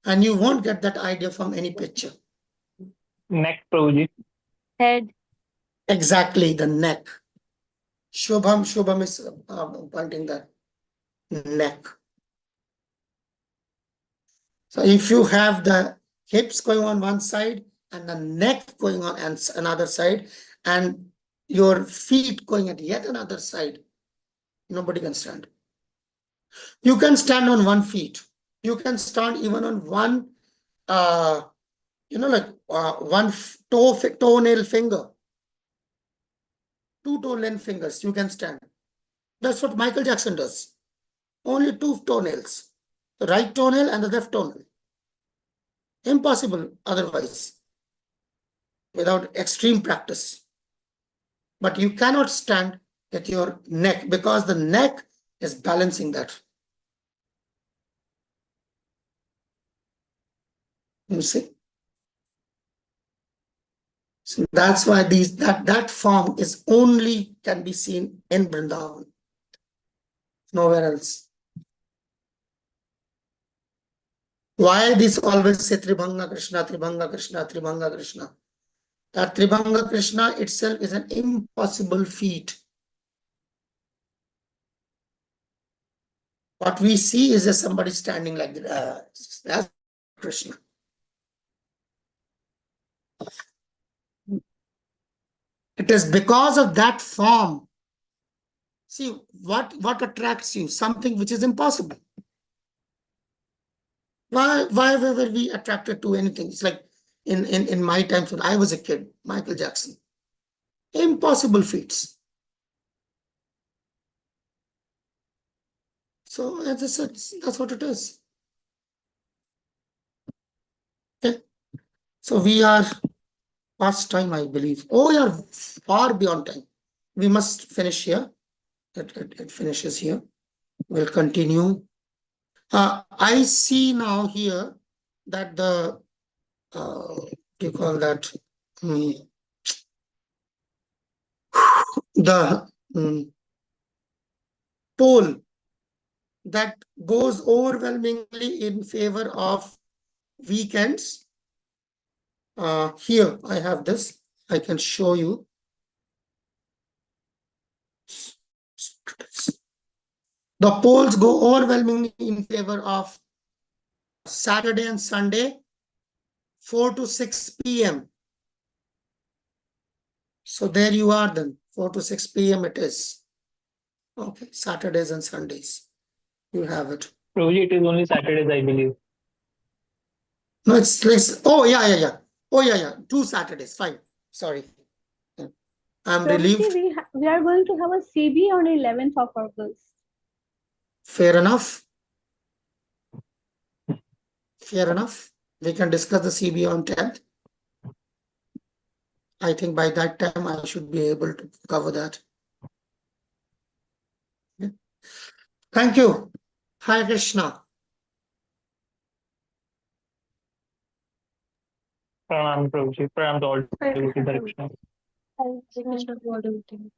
And you won't get that idea from any picture. Neck, Prabhuji. Head. Exactly, the neck. Shubham is pointing that neck. So if you have the hips going on one side and the neck going on another side and your feet going at yet another side, nobody can stand. You can stand on one feet. You can stand even on one, like one toenail finger, two toenail fingers. You can stand. That's what Michael Jackson does. Only two toenails, the right toenail and the left toenail. Impossible otherwise, without extreme practice. But you cannot stand at your neck because the neck is balancing that. You see? So that's why that form is only can be seen in Vrindavan, nowhere else. Why this always say Tribhanga Krishna, Tribhanga Krishna, Tribhanga Krishna? That Tribhanga Krishna itself is an impossible feat. What we see is just somebody standing like that. That's Krishna. It is because of that form. See, what attracts you? Something which is impossible. Why were we attracted to anything? It's like in my times when I was a kid, Michael Jackson. Impossible feats. So that's what it is. Okay. So we are past time, I believe. Oh, we are far beyond time. We must finish here. It finishes here. We'll continue. I see now here that the you call that the poll that goes overwhelmingly in favor of weekends. Here I have this. I can show you. The polls go overwhelmingly in favor of Saturday and Sunday, 4 to 6 p.m. So there you are then, 4 to 6 p.m. it is. Okay, Saturdays and Sundays. You have it. Prabhuji, it is only Saturdays, I believe. No, it's oh yeah. Oh yeah. 2 Saturdays, fine. Sorry. I'm relieved. We are going to have a CB on 11th of August. Fair enough. Fair enough. We can discuss the CB on 10th. I think by that time I should be able to cover that. Yeah. Thank you. Hare Krishna. Pranam, Prabhuji. Pranam to all devotees. Hare Krishna. Krishna to all devotees.